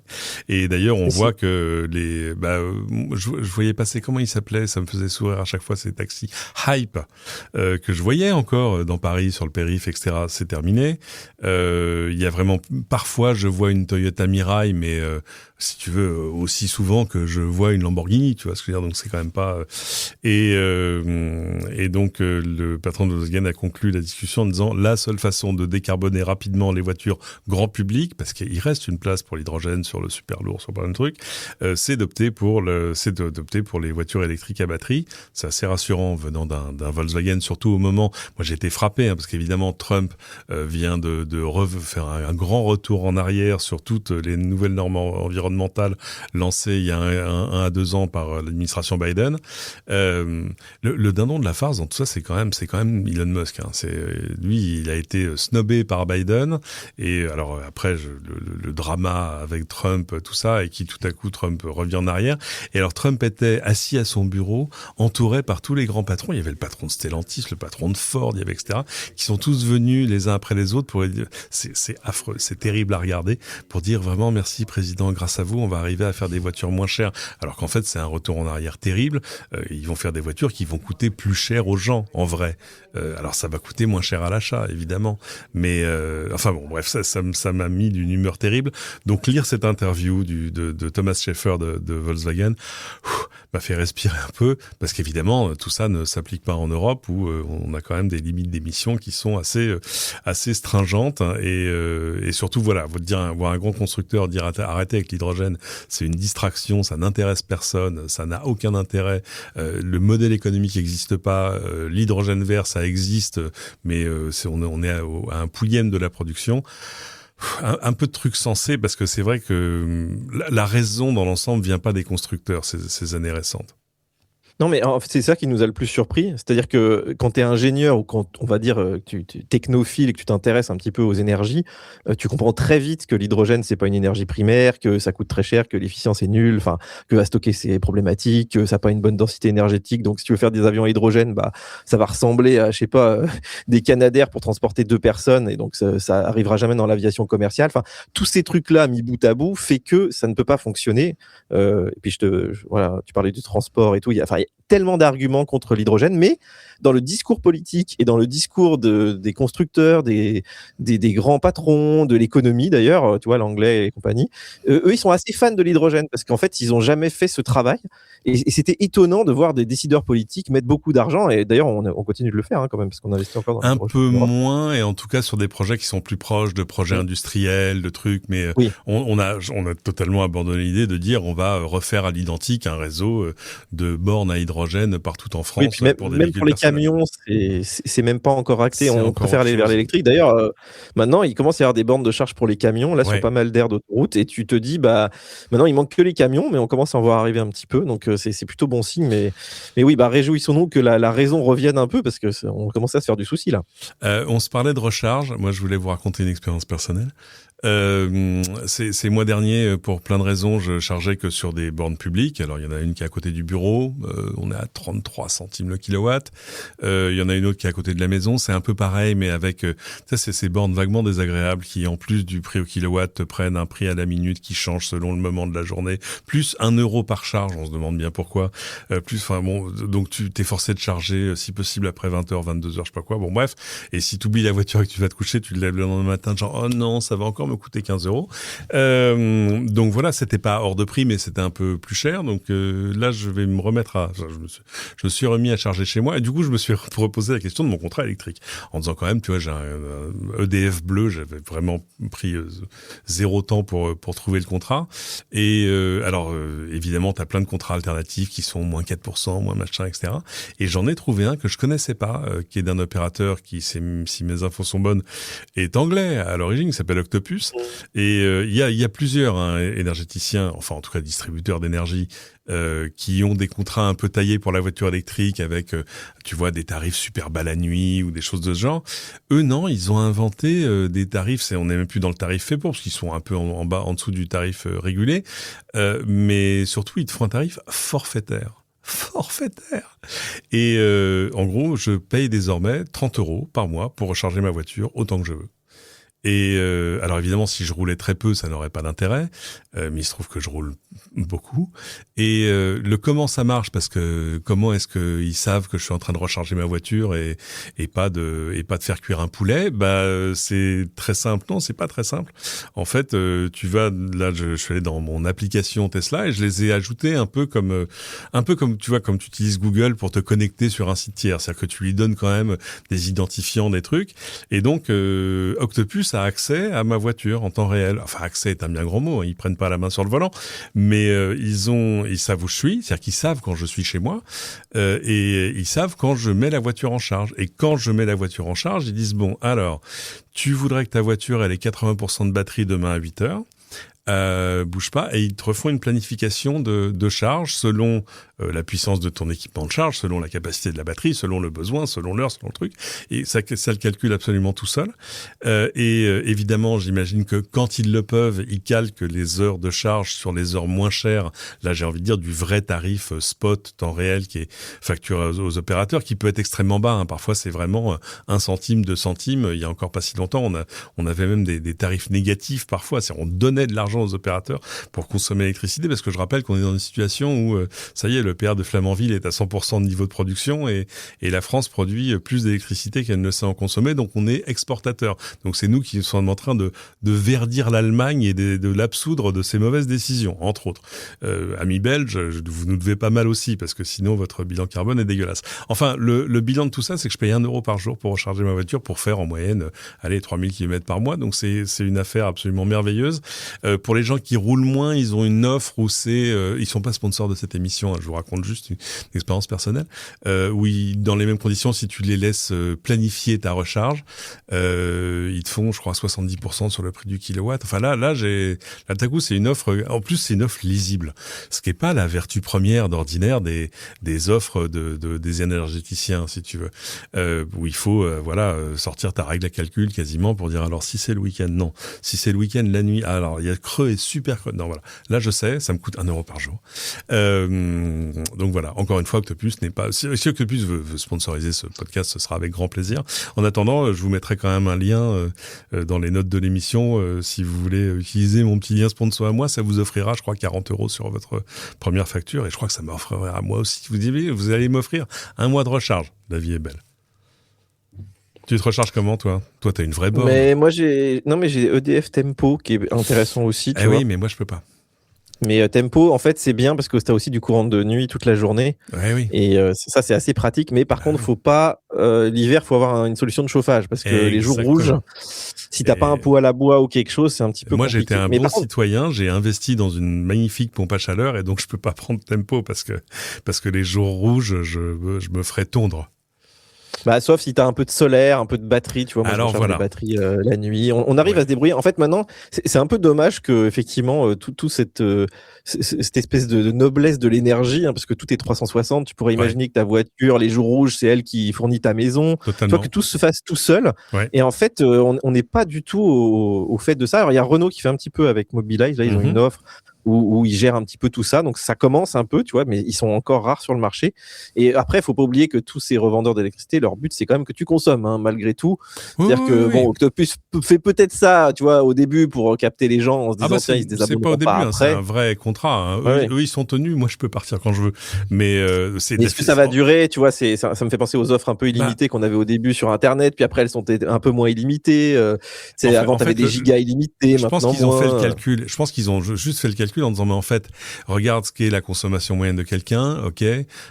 Et d'ailleurs, on voit que je voyais passer, comment il s'appelait, ça me faisait sourire à chaque fois, ces taxis Hype, que je voyais encore dans Paris, sur le périph', etc. C'est terminé. Il y a vraiment, parfois, je vois une Toyota Mirai, mais si tu veux, aussi souvent que je vois une Lamborghini, tu vois ce que je veux dire. Donc c'est quand même pas. Et donc le patron de Volkswagen a conclu la discussion en disant la seule façon de décarboner rapidement les voitures grand public, parce qu'il reste une place pour l'hydrogène sur le super lourd, sur plein de trucs, c'est d'opter pour les voitures électriques à batterie. C'est assez rassurant venant d'un Volkswagen, surtout au moment. Moi j'ai été frappé parce qu'évidemment Trump vient de faire un grand retour en arrière sur toutes les nouvelles normes environnementales lancées il y a 1 à 2 ans par l'administration Biden. Le dindon de la farce dans tout ça, c'est quand même Elon Musk. Lui, il a été snobé par Biden, et alors après le drama avec Trump, tout ça, et qui tout à coup Trump revient en arrière. Et alors Trump était assis à son bureau, entouré par tous les grands patrons. Il y avait le patron de Stellantis, le patron de Ford, il y avait etc. qui sont tous venus les uns après les autres pour dire, c'est affreux, c'est terrible à regarder, pour dire vraiment merci président, grâce à vous, on va arriver à faire des voitures moins chères. Alors qu'en fait, c'est un retour en arrière terrible. Ils vont faire des voitures qui vont coûter plus cher aux gens, en vrai. Alors ça va coûter moins cher à l'achat, évidemment. Mais enfin bon, bref, ça m'a mis d'une humeur terrible. terrible. Donc lire cette interview de Thomas Schaeffer de Volkswagen m'a fait respirer un peu, parce qu'évidemment tout ça ne s'applique pas en Europe où on a quand même des limites d'émissions qui sont assez stringentes, hein, et surtout voilà, voir un grand constructeur dire arrêtez avec l'hydrogène, c'est une distraction, ça n'intéresse personne, ça n'a aucun intérêt, le modèle économique n'existe pas, l'hydrogène vert ça existe, mais on est à un pouillème de la production. Un peu de trucs sensés, parce que c'est vrai que la raison dans l'ensemble vient pas des constructeurs ces années récentes. Non, mais en fait, c'est ça qui nous a le plus surpris. C'est-à-dire que quand tu es ingénieur ou quand on va dire tu es technophile et que tu t'intéresses un petit peu aux énergies, tu comprends très vite que l'hydrogène, c'est pas une énergie primaire, que ça coûte très cher, que l'efficience est nulle, enfin, que à stocker, c'est problématique, que ça n'a pas une bonne densité énergétique. Donc, si tu veux faire des avions à hydrogène, bah, ça va ressembler à, je sais pas, des Canadair pour transporter 2 personnes, et donc ça arrivera jamais dans l'aviation commerciale. Enfin, tous ces trucs-là, mis bout à bout, fait que ça ne peut pas fonctionner. Et puis, voilà, tu parlais du transport et tout. Il y a tellement d'arguments contre l'hydrogène, mais dans le discours politique et dans le discours des constructeurs, des grands patrons, de l'économie d'ailleurs, tu vois, l'anglais et compagnie, eux, ils sont assez fans de l'hydrogène parce qu'en fait, ils n'ont jamais fait ce travail. Et c'était étonnant de voir des décideurs politiques mettre beaucoup d'argent. Et d'ailleurs, on continue de le faire quand même, parce qu'on investit encore dans un peu moins, et en tout cas sur des projets qui sont plus proches de projets industriels, de trucs. Mais oui. on a totalement abandonné l'idée de dire on va refaire à l'identique un réseau de bornes à hydrogène partout en France. Oui, puis même pour les camions, c'est même pas encore acté. On préfère aller vers l'électrique. D'ailleurs, maintenant, il commence à y avoir des bornes de charge pour les camions, là, sur pas mal d'aires d'autoroute. Et tu te dis, bah, maintenant, il manque que les camions, mais on commence à en voir arriver un petit peu. Donc, c'est plutôt bon signe. Mais oui, bah, réjouissons-nous que la raison revienne un peu, parce qu'on commence à se faire du souci, là. On se parlait de recharge. Moi, je voulais vous raconter une expérience personnelle. Ces mois derniers, pour plein de raisons, je chargeais que sur des bornes publiques. Alors, il y en a une qui est à côté du bureau. On est à 33 centimes le kilowatt. Il y en a une autre qui est à côté de la maison. C'est un peu pareil, mais avec, c'est ces bornes vaguement désagréables qui, en plus du prix au kilowatt, te prennent un prix à la minute qui change selon le moment de la journée. Plus 1 euro par charge. On se demande bien pourquoi. Donc tu t'es forcé de charger, si possible, après 20h, 22h, je sais pas quoi. Bon, bref. Et si tu oublies la voiture et que tu vas te coucher, tu te lèves le lendemain matin, genre, oh non, ça va encore me coûter 15 euros. Donc voilà, c'était pas hors de prix, mais c'était un peu plus cher. Donc là, je vais me remettre je me suis remis à charger chez moi. Et du coup, je me suis reposé la question de mon contrat électrique. En disant quand même, tu vois, j'ai un EDF bleu, j'avais vraiment pris 0 temps pour trouver le contrat. Et alors, évidemment, t'as plein de contrats alternatifs qui sont moins 4%, moins machin, etc. Et j'en ai trouvé un que je connaissais pas, qui est d'un opérateur qui, si mes infos sont bonnes, est anglais à l'origine, qui s'appelle Octopus. Et il y a plusieurs énergéticiens, enfin en tout cas distributeurs d'énergie, qui ont des contrats un peu taillés pour la voiture électrique avec, tu vois, des tarifs super bas la nuit ou des choses de ce genre. Eux, non, ils ont inventé des tarifs, on n'est même plus dans le tarif fait pour, parce qu'ils sont un peu en bas, en dessous du tarif régulé, mais surtout, ils te font un tarif forfaitaire. Et en gros, je paye désormais 30 euros par mois pour recharger ma voiture autant que je veux. Et alors évidemment, si je roulais très peu, ça n'aurait pas d'intérêt, mais il se trouve que je roule beaucoup. Et comment ça marche, parce que comment est-ce qu'ils savent que je suis en train de recharger ma voiture et pas de faire cuire un poulet? Bah c'est très simple. Non, c'est pas très simple. En fait, tu vas là, je suis allé dans mon application Tesla et je les ai ajoutés un peu comme tu vois, comme tu utilises Google pour te connecter sur un site tiers, c'est-à-dire que tu lui donnes quand même des identifiants, des trucs. Et donc Octopus a accès à ma voiture en temps réel. Enfin, accès est un bien grand mot, hein. Ils prennent pas la main sur le volant, mais ils savent où je suis, c'est-à-dire qu'ils savent quand je suis chez moi, et ils savent quand je mets la voiture en charge. Et quand je mets la voiture en charge, ils disent bon, alors, tu voudrais que ta voiture elle ait 80% de batterie demain à 8h. Bouge pas, et ils te refont une planification de charge selon la puissance de ton équipement de charge, selon la capacité de la batterie, selon le besoin, selon l'heure, selon le truc, et ça le calcule absolument tout seul. Évidemment, j'imagine que quand ils le peuvent, ils calquent les heures de charge sur les heures moins chères. Là, j'ai envie de dire du vrai tarif spot temps réel qui est facturé aux opérateurs, qui peut être extrêmement bas, hein. Parfois, c'est vraiment 1 centime, 2 centimes. Il y a encore pas si longtemps, on avait même des tarifs négatifs parfois. On donnait de l'argent d'argent aux opérateurs pour consommer l'électricité, parce que je rappelle qu'on est dans une situation où, ça y est, le PR de Flamanville est à 100% de niveau de production et la France produit plus d'électricité qu'elle ne sait en consommer, donc on est exportateur. Donc c'est nous qui sommes en train de verdir l'Allemagne et de l'absoudre de ses mauvaises décisions, entre autres. Amis belges, vous nous devez pas mal aussi, parce que sinon votre bilan carbone est dégueulasse. Enfin, le bilan de tout ça, c'est que je paye 1 euro par jour pour recharger ma voiture, pour faire en moyenne, 3000 km par mois. Donc c'est une affaire absolument merveilleuse. Pour les gens qui roulent moins, ils ont une offre où ils sont pas sponsors de cette émission, hein, je vous raconte juste une expérience personnelle, où dans les mêmes conditions, si tu les laisses planifier ta recharge, ils te font, je crois, 70% sur le prix du kilowatt. Enfin là, d'un coup, c'est une offre, en plus, c'est une offre lisible. Ce qui est pas la vertu première d'ordinaire des offres des énergéticiens, si tu veux, où il faut, sortir ta règle à calcul quasiment pour dire, alors, si c'est le week-end, non. Si c'est le week-end, la nuit, alors, il y a creux et super creux. Non, voilà. Là, je sais, ça me coûte 1 euro par jour. Donc voilà. Encore une fois, Octopus n'est pas, si Octopus veut sponsoriser ce podcast, ce sera avec grand plaisir. En attendant, je vous mettrai quand même un lien dans les notes de l'émission. Si vous voulez utiliser mon petit lien sponsor à moi, ça vous offrira, je crois, 40 euros sur votre première facture. Et je crois que ça m'offrira à moi aussi. Vous allez m'offrir 1 mois de recharge. La vie est belle. Tu te recharges comment, toi ? Toi, t'as une vraie borne. Mais moi, j'ai EDF Tempo qui est intéressant aussi. Tu vois. Oui, mais moi, je peux pas. Mais Tempo, en fait, c'est bien parce que t'as aussi du courant de nuit toute la journée. Ouais, oui. Et ça, c'est assez pratique. Mais par contre, faut pas l'hiver, faut avoir une solution de chauffage parce que les jours rouges, si t'as pas un poêle à bois ou quelque chose, c'est un petit peu moi, compliqué. Moi, j'étais un bon citoyen. J'ai investi dans une magnifique pompe à chaleur et donc je peux pas prendre Tempo parce que les jours rouges, je me ferais tondre. Bah, sauf si t'as un peu de solaire, un peu de batterie, tu vois. Moi, alors je voilà. La batterie la nuit. On arrive à se débrouiller. En fait, maintenant, c'est un peu dommage que effectivement tout cette espèce de noblesse de l'énergie, hein, parce que tout est 360. Tu pourrais imaginer que ta voiture, les jours rouges, c'est elle qui fournit ta maison. Totalement. Toi, que tout se fasse tout seul. Ouais. Et en fait, on n'est pas du tout au fait de ça. Alors, il y a Renault qui fait un petit peu avec Mobilize. Là, ils ont une offre où ils gèrent un petit peu tout ça. Donc, ça commence un peu, tu vois, mais ils sont encore rares sur le marché. Et après, il faut pas oublier que tous ces revendeurs d'électricité, leur but, c'est quand même que tu consommes, hein, malgré tout. C'est-à-dire que, bon, Octopus fait peut-être ça, tu vois, au début pour capter les gens en se disant, tiens, ils se désabonnent pas au début, après. C'est un vrai contrat. Hein. Eux, ils sont tenus. Moi, je peux partir quand je veux. Mais est-ce que ça va durer, tu vois, ça me fait penser aux offres un peu illimitées qu'on avait au début sur Internet, puis après, elles sont un peu moins illimitées. Avant, t'avais des gigas illimités. Je pense qu'ils ont fait le calcul. Je pense qu'ils ont juste fait le calcul en disant, mais en fait, regarde ce qu'est la consommation moyenne de quelqu'un, ok.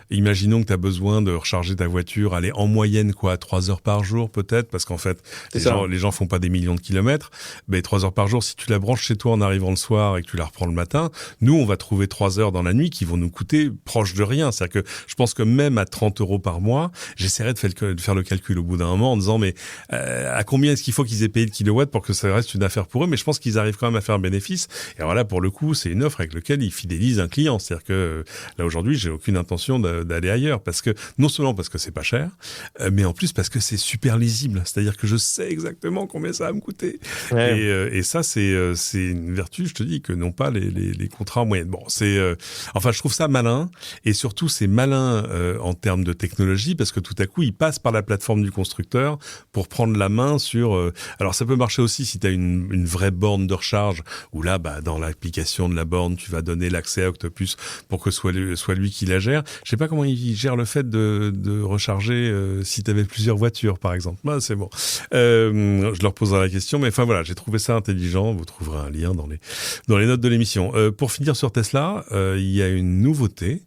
Imaginons que tu as besoin de recharger ta voiture, aller en moyenne, 3 heures par jour, peut-être, parce qu'en fait, les gens font pas des millions de kilomètres. Mais 3 heures par jour, si tu la branches chez toi en arrivant le soir et que tu la reprends le matin, nous, on va trouver 3 heures dans la nuit qui vont nous coûter proche de rien. C'est-à-dire que je pense que même à 30 euros par mois, j'essaierai de faire le calcul au bout d'un moment en disant, mais à combien est-ce qu'il faut qu'ils aient payé de kilowatts pour que ça reste une affaire pour eux? Mais je pense qu'ils arrivent quand même à faire un bénéfice. Et alors là, pour le coup, c'est une offre avec laquelle ils fidélisent un client. C'est-à-dire que là, aujourd'hui, j'ai aucune intention d'aller ailleurs parce que, non seulement parce que c'est pas cher, mais en plus parce que c'est super lisible. C'est-à-dire que je sais exactement combien ça va me coûter. Ouais. Et ça, c'est une vertu, je te dis, que n'ont pas les contrats en moyenne. Bon, enfin, je trouve ça malin. Et surtout, c'est malin en termes de technologie parce que tout à coup, ils passent par la plateforme du constructeur pour prendre la main sur... alors, ça peut marcher aussi si tu as une vraie borne de recharge où là, dans l'application de la borne, tu vas donner l'accès à Octopus pour que soit lui qui la gère. Je sais pas comment il gère le fait de recharger si tu avais plusieurs voitures, par exemple. C'est bon. Je leur poserai la question. Mais enfin, voilà, j'ai trouvé ça intelligent. Vous trouverez un lien dans les notes de l'émission. Pour finir sur Tesla, il y a une nouveauté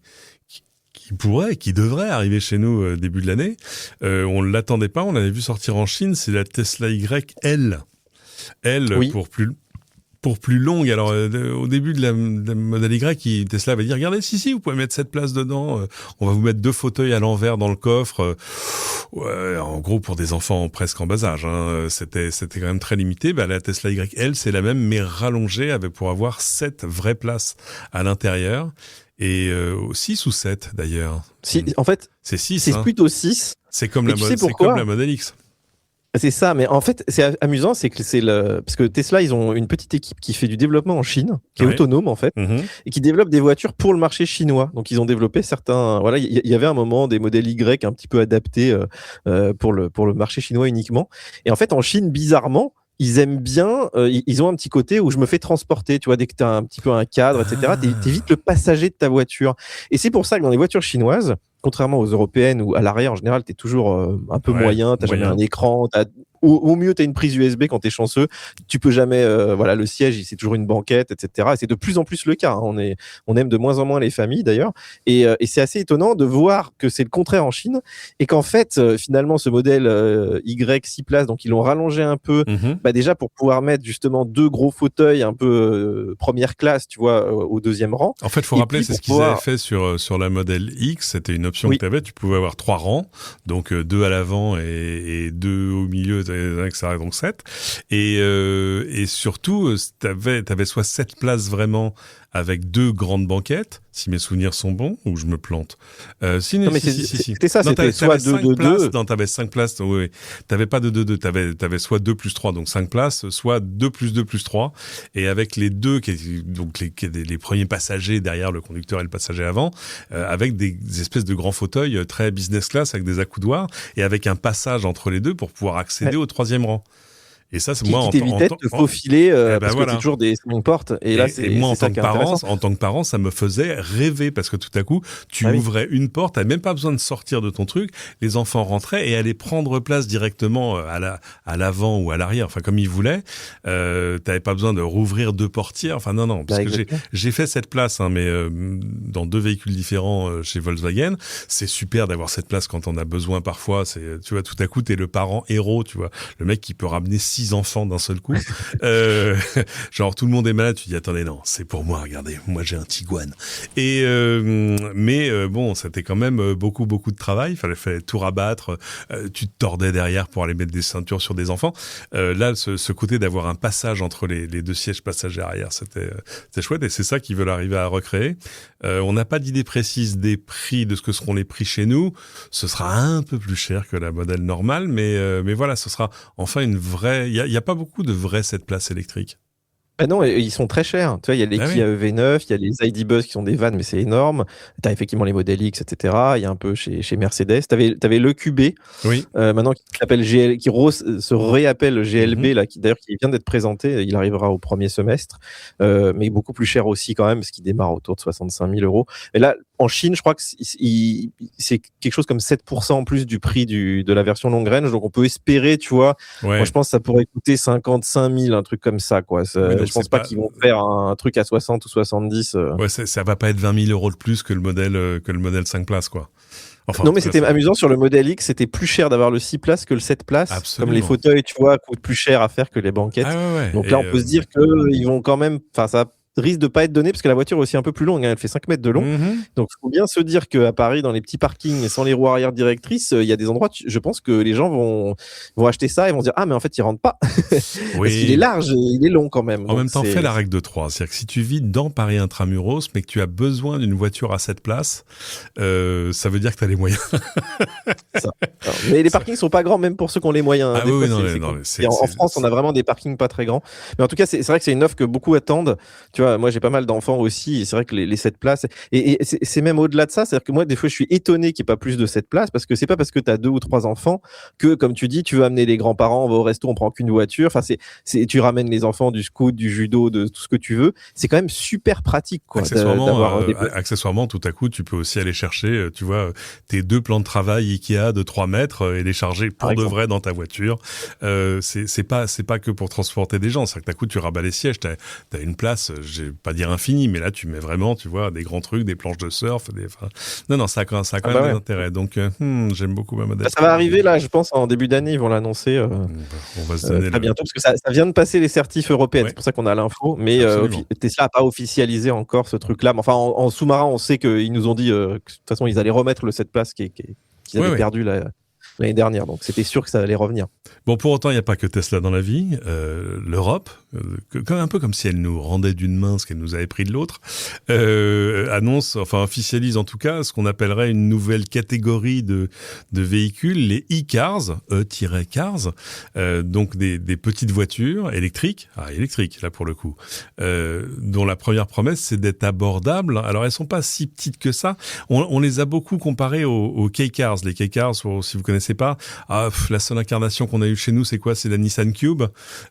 qui devrait arriver chez nous début de l'année. On ne l'attendait pas, on l'avait vu sortir en Chine, c'est la Tesla YL. Oui. Pour plus longue. Alors, au début de la modèle Y, Tesla va dire, regardez, si, vous pouvez mettre 7 places dedans, on va vous mettre 2 fauteuils à l'envers dans le coffre. En gros, pour des enfants presque en bas âge, hein, c'était quand même très limité. La Tesla YL, c'est la même, mais rallongée, pour avoir 7 vraies places à l'intérieur. Et 6 ou 7 d'ailleurs. En fait, c'est 6. C'est plutôt 6. C'est comme la Model X. C'est ça, mais en fait, c'est amusant, c'est que parce que Tesla, ils ont une petite équipe qui fait du développement en Chine, qui est autonome en fait, et qui développe des voitures pour le marché chinois. Donc, ils ont développé certains. Voilà, il y avait un moment des modèles Y un petit peu adaptés pour le marché chinois uniquement. Et en fait, en Chine, bizarrement, ils aiment bien, ils ont un petit côté où je me fais transporter, tu vois, dès que tu as un petit peu un cadre, etc., t'es vite le passager de ta voiture. Et c'est pour ça que dans les voitures chinoises, contrairement aux européennes où à l'arrière, en général, tu es toujours un peu moyen, tu n'as jamais un écran, au mieux, tu as une prise USB quand tu es chanceux. Tu peux jamais, le siège, c'est toujours une banquette, etc. Et c'est de plus en plus le cas. Hein. On aime de moins en moins les familles d'ailleurs. Et c'est assez étonnant de voir que c'est le contraire en Chine et qu'en fait, finalement, ce modèle Y 6 places, donc ils l'ont rallongé un peu, déjà pour pouvoir mettre justement 2 gros fauteuils un peu première classe, tu vois, au 2e rang. En fait, il faut rappeler, c'est ce qu'ils avaient fait sur la modèle X. C'était une option que tu avais. Tu pouvais avoir 3 rangs, donc 2 à l'avant et 2 au milieu, etc. Donc 7. Et surtout, t'avais soit 7 places vraiment avec 2 grandes banquettes, si mes souvenirs sont bons, ou je me plante. C'était ça, c'était soit 2-2-2. Non, t'avais 5 places, oui. T'avais pas de 2-2, t'avais soit 2 plus 3, donc 5 places, soit 2 plus 2 plus 3. Et avec les 2, donc les premiers passagers derrière le conducteur et le passager avant, avec des espèces de grands fauteuils très business class avec des accoudoirs et avec un passage entre les deux pour pouvoir accéder au 3e rang. Et ça, c'est moi qui t'évitait de te faufiler parce que c'est toujours des portes. Et là, c'est moi, ça qui est intéressant. en tant que parent, ça me faisait rêver parce que tout à coup, tu ouvrais une porte, t'avais même pas besoin de sortir de ton truc. Les enfants rentraient et allaient prendre place directement à l'avant ou à l'arrière, enfin comme ils voulaient. T'avais pas besoin de rouvrir 2 portières. Enfin non, parce que j'ai fait cette place, hein, mais dans 2 véhicules différents chez Volkswagen. C'est super d'avoir cette place quand on a besoin parfois. Tu vois, tout à coup, t'es le parent héros, tu vois, le mec qui peut ramener 6 enfants d'un seul coup. Genre tout le monde est malade, tu dis attendez non, c'est pour moi, regardez, moi j'ai un Tiguan. Et mais bon, c'était quand même beaucoup de travail, fallait tout rabattre, tu te tordais derrière pour aller mettre des ceintures sur des enfants. Là ce côté d'avoir un passage entre les 2 sièges passagers arrière, c'était chouette et c'est ça qu'ils veulent arriver à recréer. On n'a pas d'idée précise des prix, de ce que seront les prix chez nous. Ce sera un peu plus cher que la modèle normale, mais voilà, ce sera enfin une vraie. Il y a pas beaucoup de vraies 7 places électriques. Ah non, ils sont très chers. Tu vois, il y a les Kia EV9, il y a les ID Buzz qui sont des vannes, mais c'est énorme. Tu as effectivement les modèles X, etc. Il y a un peu chez Mercedes. Tu avais le QB, maintenant qui s'appelle GL, qui se réappelle GLB, là, qui vient d'être présenté. Il arrivera au 1er semestre, mais beaucoup plus cher aussi quand même, parce qu'il démarre autour de 65 000 €. Et là, en Chine, je crois que c'est quelque chose comme 7% en plus du prix de la version long range. Donc, on peut espérer, tu vois. Moi, je pense que ça pourrait coûter 55 000, un truc comme ça, quoi. Je pense pas qu'ils vont faire un truc à 60 ou 70. Ouais, ça va pas être 20 000 € de plus que le modèle 5 places, quoi. Enfin, non, mais c'était amusant sur le modèle X, c'était plus cher d'avoir le 6 places que le 7 places. Absolument. Comme les fauteuils, tu vois, coûtent plus cher à faire que les banquettes. Donc là, on peut se dire qu'ils vont quand même, enfin, ça risque de pas être donné parce que la voiture est aussi un peu plus longue, hein, elle fait 5 mètres de long. Donc il faut bien se dire qu'à Paris, dans les petits parkings sans les roues arrière directrices, il y a des endroits, je pense que les gens vont acheter ça et vont se dire ah mais en fait il rentre pas parce qu'il est large et il est long quand même. En même temps, fais la règle de 3, c'est-à-dire que si tu vis dans Paris intramuros mais que tu as besoin d'une voiture à 7 places, ça veut dire que tu as les moyens. Ça. Alors, mais les parkings sont pas grands même pour ceux qui ont les moyens. En France, on a vraiment des parkings pas très grands. Mais en tout cas, c'est vrai que c'est une offre que beaucoup attendent. Tu vois, moi j'ai pas mal d'enfants aussi et c'est vrai que les 7 places et c'est même au-delà de ça, c'est-à-dire que moi des fois je suis étonné qu'il n'y ait pas plus de 7 places parce que c'est pas parce que tu as 2 ou 3 enfants que comme tu dis tu veux amener les grands-parents, on va au resto, on prend qu'une voiture, enfin tu ramènes les enfants du scout, du judo, de tout ce que tu veux, c'est quand même super pratique quoi. Accessoirement tout à coup tu peux aussi aller chercher tu vois tes 2 plans de travail Ikea de 3 mètres et les charger pour de vrai dans ta voiture. C'est pas que pour transporter des gens, c'est que tout à coup tu rabats les sièges, t'as une place, je vais pas dire infini, mais là tu mets vraiment, tu vois, des grands trucs, des planches de surf, non, ça a quand même des intérêts. Donc j'aime beaucoup ma modèle. Ça va arriver là, je pense en début d'année, ils vont l'annoncer. On va se donner très bientôt parce que ça vient de passer les certifs européennes, c'est pour ça qu'on a l'info, mais Tesla n'a pas officialisé encore ce truc-là. Mais enfin, en sous-marin, on sait qu'ils nous ont dit que de toute façon ils allaient remettre le 7 places qu'ils avaient perdu l'année dernière, donc c'était sûr que ça allait revenir. Bon, pour autant, il n'y a pas que Tesla dans la vie. L'Europe un peu comme si elle nous rendait d'une main ce qu'elle nous avait pris de l'autre, officialise en tout cas ce qu'on appellerait une nouvelle catégorie de véhicules, les e-cars, E-cars, donc des petites voitures électriques là pour le coup, dont la première promesse c'est d'être abordables. Alors elles sont pas si petites que ça. On les a beaucoup comparées aux K-cars. Les K-cars, si vous connaissez pas, la seule incarnation qu'on a eue chez nous, c'est quoi ? C'est la Nissan Cube,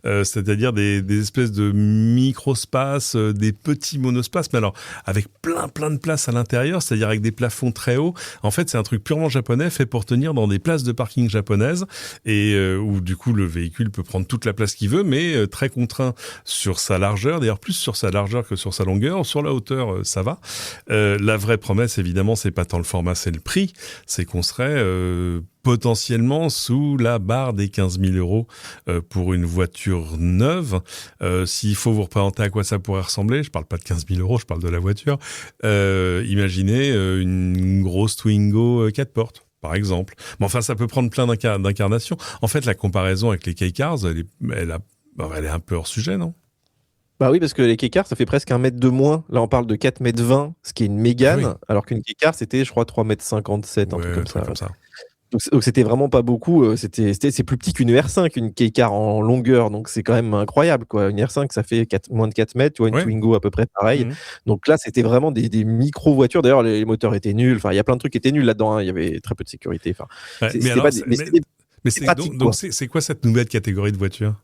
c'est-à-dire des espèces de microspaces, des petits monospaces, mais alors avec plein de places à l'intérieur, c'est-à-dire avec des plafonds très hauts. En fait, c'est un truc purement japonais fait pour tenir dans des places de parking japonaises et où du coup le véhicule peut prendre toute la place qu'il veut, mais très contraint sur sa largeur, d'ailleurs plus sur sa largeur que sur sa longueur. Sur la hauteur, ça va. La vraie promesse, évidemment, c'est pas tant le format, c'est le prix, c'est qu'on serait potentiellement sous la barre des 15 000 euros pour une voiture neuve. S'il faut vous représenter à quoi ça pourrait ressembler, je parle pas de 15 000 euros, je parle de la voiture. Imaginez une grosse Twingo 4 portes, par exemple. Mais enfin, ça peut prendre plein d'incarnations. En fait, la comparaison avec les K-cars, elle est un peu hors sujet, non ? Bah oui, parce que les K-cars, ça fait presque 1 mètre de moins. Là, on parle de 4,20 mètres, ce qui est une Mégane, alors qu'une K-car, c'était, je crois, 3,57 mètres, un truc comme ça. Donc c'était vraiment pas beaucoup. C'est plus petit qu'une R5, une K-car en longueur, donc c'est quand même incroyable, quoi. Une R5, ça fait moins de 4 mètres, tu vois, une Twingo à peu près pareil. Donc là, c'était vraiment des micro-voitures. D'ailleurs, les moteurs étaient nuls. Enfin, il y a plein de trucs qui étaient nuls là-dedans. Il y avait très peu de sécurité. Enfin, c'est quoi cette nouvelle catégorie de voitures ?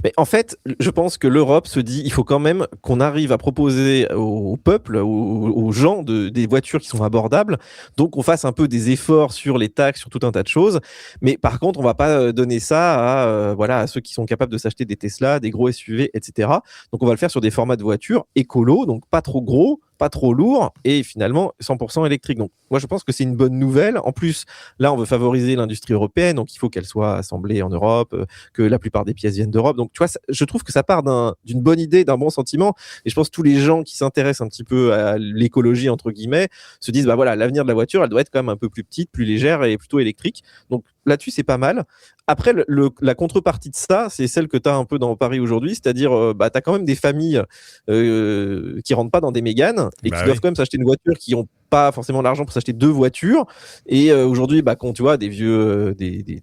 Mais en fait, je pense que l'Europe se dit, il faut quand même qu'on arrive à proposer au peuple, aux gens des voitures qui sont abordables. Donc, on fasse un peu des efforts sur les taxes, sur tout un tas de choses. Mais par contre, on va pas donner ça à ceux qui sont capables de s'acheter des Tesla, des gros SUV, etc. Donc, on va le faire sur des formats de voitures écolo, donc pas trop gros, pas trop lourd et finalement 100% électrique. Donc moi je pense que c'est une bonne nouvelle. En plus, là on veut favoriser l'industrie européenne, donc il faut qu'elle soit assemblée en Europe, que la plupart des pièces viennent d'Europe. Donc tu vois, je trouve que ça part d'une bonne idée, d'un bon sentiment. Et je pense que tous les gens qui s'intéressent un petit peu à l'écologie entre guillemets se disent l'avenir de la voiture, elle doit être quand même un peu plus petite, plus légère et plutôt électrique. Donc là-dessus c'est pas mal. Après, la contrepartie de ça, c'est celle que tu as un peu dans Paris aujourd'hui, c'est-à-dire tu as quand même des familles qui rentrent pas dans des Méganes et qui doivent quand même s'acheter une voiture, qui n'ont pas forcément l'argent pour s'acheter 2 voitures. Et aujourd'hui, quand tu vois des vieux, des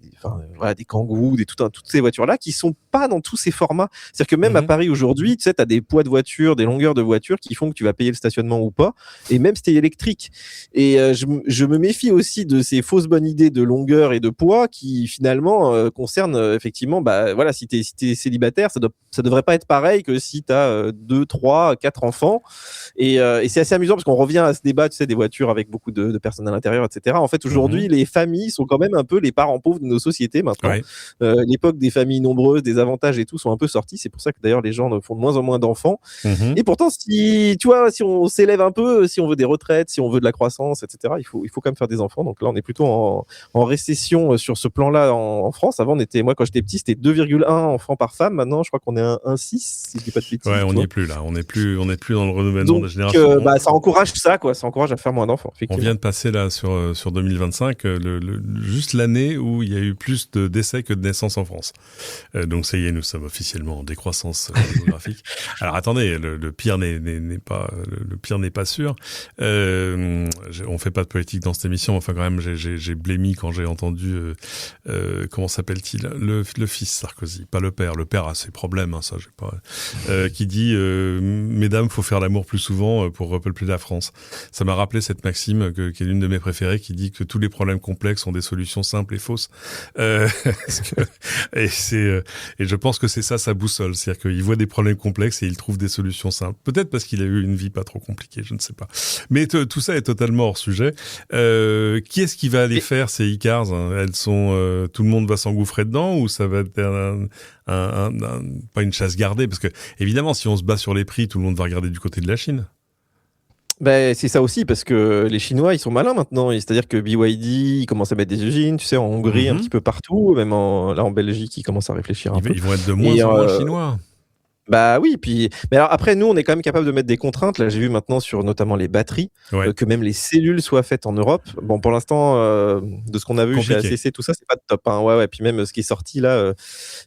Kangoo, toutes ces voitures-là qui sont pas dans tous ces formats. C'est-à-dire que même à Paris aujourd'hui, tu sais, tu as des poids de voiture, des longueurs de voiture qui font que tu vas payer le stationnement ou pas. Et même si tu es électrique. Et je me méfie aussi de ces fausses bonnes idées de longueur et de poids qui finalement concernent effectivement, si t'es célibataire, ça devrait pas être pareil que si tu as 2, 3, 4 enfants. Et c'est assez amusant parce qu'on revient à ce débat, tu sais, des voitures avec beaucoup de personnes à l'intérieur, etc. En fait, aujourd'hui, les familles sont quand même un peu les parents pauvres de nos sociétés maintenant. L'époque des familles nombreuses, des avantages et tout sont un peu sortis. C'est pour ça que d'ailleurs les gens font de moins en moins d'enfants. Et pourtant, si on s'élève un peu, si on veut des retraites, si on veut de la croissance, etc., il faut quand même faire des enfants. Donc là, on est plutôt en récession sur ce plan-là en France. Avant, moi, quand j'étais petit, c'était 2,1 enfants par femme. Maintenant, je crois qu'on est à 1,6, si je dis pas de bêtises. Ouais, on n'y est plus là. On n'est plus dans le renouvellement de génération. Ça encourage ça, quoi. Ça encourage à faire moins d'enfants. On vient de passer là sur 2025, juste l'année où il y a eu plus de décès que de naissances en France. Donc ça y est, nous sommes officiellement en décroissance démographique. Alors attendez, le pire n'est pas sûr. On fait pas de politique dans cette émission. Enfin quand même, j'ai blémi quand j'ai entendu comment s'appelle-t-il, le fils Sarkozy, pas le père. Le père a ses problèmes, ça j'ai pas. Qui dit mesdames, faut faire l'amour plus souvent pour repeupler la France. Ça m'a rappelé cette maxime qui est l'une de mes préférées, qui dit que tous les problèmes complexes ont des solutions simples et fausses. Et je pense que c'est ça sa boussole, c'est-à-dire qu'il voit des problèmes complexes et il trouve des solutions simples. Peut-être parce qu'il a eu une vie pas trop compliquée, je ne sais pas. Mais tout ça est totalement hors sujet. Qui est-ce qui va aller faire ces e-cars, hein? Elles sont, tout le monde va s'engouffrer dedans, ou ça va être pas une chasse gardée, parce que évidemment, si on se bat sur les prix, tout le monde va regarder du côté de la Chine. C'est ça aussi, parce que les Chinois, ils sont malins maintenant. C'est-à-dire que BYD, ils commencent à mettre des usines, tu sais, en Hongrie, un petit peu partout, même en Belgique, ils commencent à réfléchir un peu. Ils vont être de moins en moins chinois. Bah oui, mais alors après, nous, on est quand même capable de mettre des contraintes. Là, j'ai vu maintenant sur notamment les batteries, que même les cellules soient faites en Europe. Bon, pour l'instant, de ce qu'on a vu chez ACC, tout ça, c'est pas de top. Hein. Ouais. Puis même ce qui est sorti là,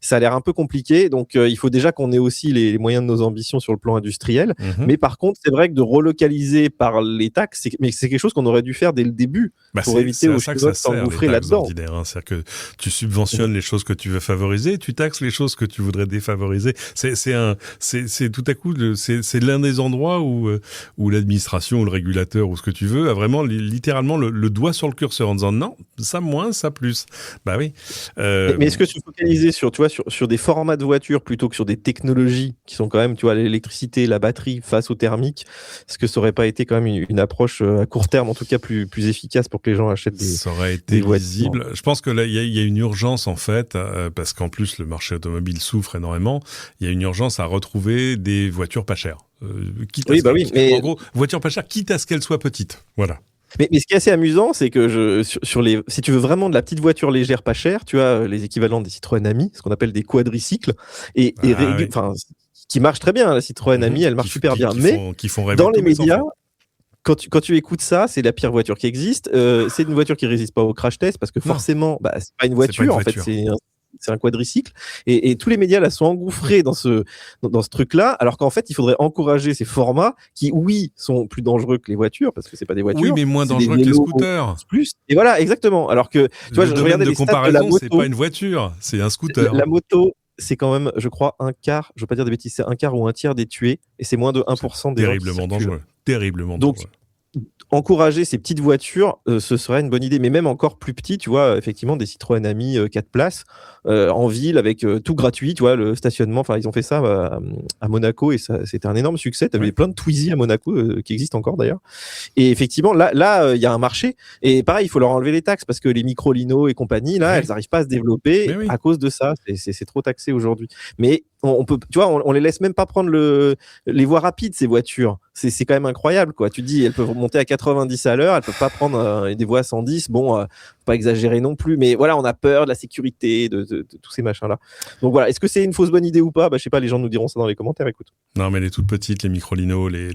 ça a l'air un peu compliqué. Donc, il faut déjà qu'on ait aussi les moyens de nos ambitions sur le plan industriel. Mais par contre, c'est vrai que de relocaliser par les taxes, c'est quelque chose qu'on aurait dû faire dès le début pour éviter aux Chinois de s'engouffrer là-dedans. Hein. C'est-à-dire que tu subventionnes les choses que tu veux favoriser, tu taxes les choses que tu voudrais défavoriser. C'est tout à coup, c'est l'un des endroits où l'administration ou le régulateur ou ce que tu veux a vraiment littéralement le doigt sur le curseur en disant non, ça moins, ça plus. Bah oui. Mais est-ce que se focaliser sur des formats de voitures plutôt que sur des technologies qui sont quand même, tu vois, l'électricité, la batterie face au thermique, est-ce que ça aurait pas été quand même une approche à court terme, en tout cas plus efficace pour que les gens achètent des ça aurait été visible. Je pense que là, il y a une urgence en fait, parce qu'en plus le marché automobile souffre énormément. Il y a une urgence à retrouver des voitures pas chères. En gros, voitures pas chères, quitte à ce qu'elles soient petites. Voilà. Mais ce qui est assez amusant, c'est que si tu veux vraiment de la petite voiture légère pas chère, tu as les équivalents des Citroën Ami, ce qu'on appelle des quadricycles, qui marchent très bien. La Citroën Ami, elle marche super bien. Mais dans les médias, quand tu écoutes ça, c'est la pire voiture qui existe. C'est une voiture qui résiste pas au crash test parce que forcément, c'est pas une voiture. En fait, c'est un quadricycle. Et tous les médias là sont engouffrés dans ce truc-là, alors qu'en fait, il faudrait encourager ces formats qui, oui, sont plus dangereux que les voitures parce que c'est pas des voitures. Oui, mais moins dangereux que les scooters. Plus. Et voilà, exactement. Alors que tu vois, je regardais les stats de la moto. C'est pas une voiture, c'est un scooter. La moto. C'est quand même, je crois, un quart, je veux pas dire des bêtises, c'est un quart ou un tiers des tués, et c'est moins de 1% des terriblement dangereux. Terriblement dangereux. Encourager ces petites voitures, ce serait une bonne idée, mais même encore plus petit, tu vois, effectivement, des Citroën Ami 4 places en ville avec tout gratuit, tu vois, le stationnement. Enfin, ils ont fait ça à Monaco et c'était un énorme succès. Tu avais plein de Twizy à Monaco qui existent encore d'ailleurs. Et effectivement, là, il y a un marché. Et pareil, il faut leur enlever les taxes parce que les micro-lino et compagnie, là, elles n'arrivent pas à se développer à cause de ça. C'est trop taxé aujourd'hui. Mais on peut, tu vois, on les laisse même pas prendre les voies rapides, ces voitures. C'est quand même incroyable, quoi. Tu te dis, elles peuvent monter à 90 à l'heure, elles peuvent pas prendre des voies à 110. Bon, pas exagérer non plus, mais voilà, on a peur de la sécurité, de tous ces machins-là. Donc voilà, est-ce que c'est une fausse bonne idée ou pas ? Je sais pas, les gens nous diront ça dans les commentaires, écoute. Non, mais les toutes petites, les micro-lino, les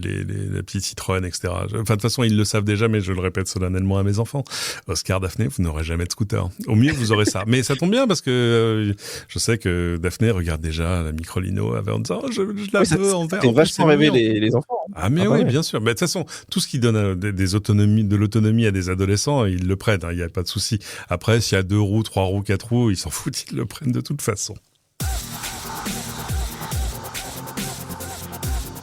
petites Citroën, etc. Enfin, de toute façon, ils le savent déjà, mais je le répète solennellement à mes enfants. Oscar, Daphné, vous n'aurez jamais de scooter. Au mieux, vous aurez ça. Mais ça tombe bien parce que je sais que Daphné regarde déjà la micro-lino en disant je la veux en vert. C'est vachement rêver les enfants. Ah, mais oui, bien sûr. Mais de toute façon, tout ce qui donne de l'autonomie à des adolescents, ils le prennent. Il n'y a pas de souci. Après, s'il y a 2 roues, 3 roues, 4 roues, ils s'en foutent, ils le prennent de toute façon.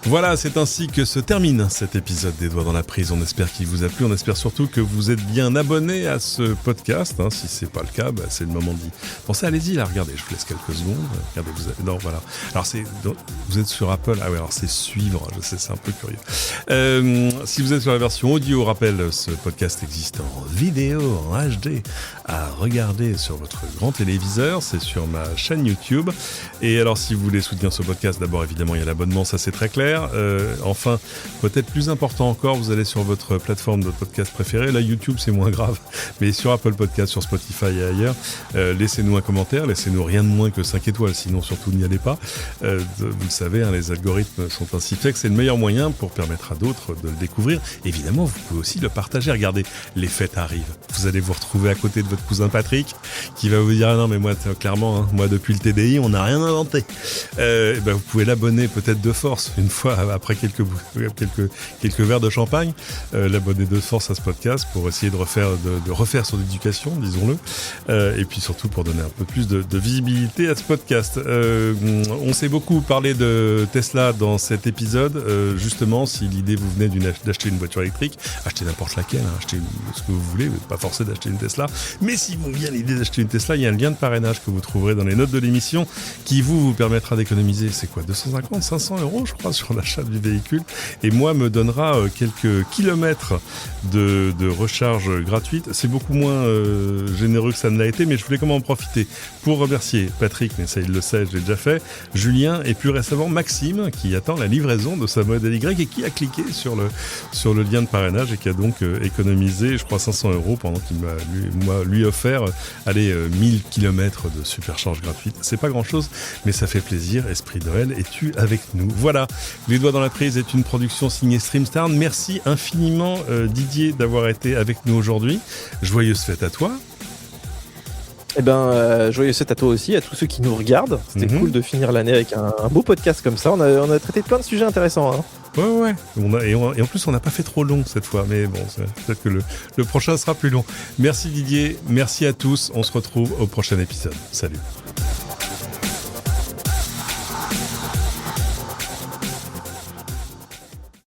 Voilà, c'est ainsi que se termine cet épisode des Doigts dans la prise. On espère qu'il vous a plu. On espère surtout que vous êtes bien abonné à ce podcast. Si c'est pas le cas, c'est le moment d'y penser. Allez-y, là, regardez, je vous laisse quelques secondes. Regardez, non, voilà. Alors, vous êtes sur Apple. Ah oui, alors c'est suivre. Je sais, c'est un peu curieux. Si vous êtes sur la version audio, rappelle, ce podcast existe en vidéo, en HD, à regarder sur votre grand téléviseur. C'est sur ma chaîne YouTube. Et alors, si vous voulez soutenir ce podcast, d'abord, évidemment, il y a l'abonnement, ça c'est très clair. Enfin, peut-être plus important encore, vous allez sur votre plateforme de podcast préférée. Là, YouTube, c'est moins grave. Mais sur Apple Podcast, sur Spotify et ailleurs, laissez-nous un commentaire. Laissez-nous rien de moins que 5 étoiles. Sinon, surtout, n'y allez pas. Vous le savez, les algorithmes sont ainsi faits que c'est le meilleur moyen pour permettre à d'autres de le découvrir. Évidemment, vous pouvez aussi le partager. Regardez, les fêtes arrivent. Vous allez vous retrouver à côté de votre cousin Patrick qui va vous dire « Ah non, mais moi, clairement, moi, depuis le TDI, on n'a rien inventé. » Vous pouvez l'abonner peut-être de force une fois après quelques verres de champagne, l'abonner de force à ce podcast pour essayer de refaire son éducation, disons-le, et puis surtout pour donner un peu plus de visibilité à ce podcast. On s'est beaucoup parlé de Tesla dans cet épisode. Justement, si l'idée vous venait d'acheter une voiture électrique, achetez n'importe laquelle, achetez ce que vous voulez, vous n'êtes pas forcé d'acheter une Tesla. Mais si vous vient l'idée d'acheter une Tesla, il y a un lien de parrainage que vous trouverez dans les notes de l'émission qui vous permettra d'économiser, c'est quoi, 250, 500 euros, je crois, sur sur l'achat du véhicule et moi me donnera quelques kilomètres de recharge gratuite. C'est beaucoup moins généreux que ça ne l'a été, mais je voulais comment en profiter pour remercier Patrick, mais ça il le sait, je l'ai déjà fait, Julien et plus récemment Maxime qui attend la livraison de sa Model Y et qui a cliqué sur le lien de parrainage et qui a donc économisé, je crois, 500 € pendant qu'il m'a lui offert 1000 km de supercharge gratuite. C'est pas grand chose, mais ça fait plaisir. Esprit Noël, es-tu avec nous? Voilà, Les Doigts dans la Prise est une production signée StreamStar. Merci infiniment Didier d'avoir été avec nous aujourd'hui. Joyeuse fête à toi. Joyeuse fête à toi aussi, à tous ceux qui nous regardent. C'était cool de finir l'année avec un beau podcast comme ça. On a traité plein de sujets intéressants. Hein. Ouais. Et en plus, on n'a pas fait trop long cette fois. Mais bon, peut-être que le prochain sera plus long. Merci Didier, merci à tous. On se retrouve au prochain épisode. Salut.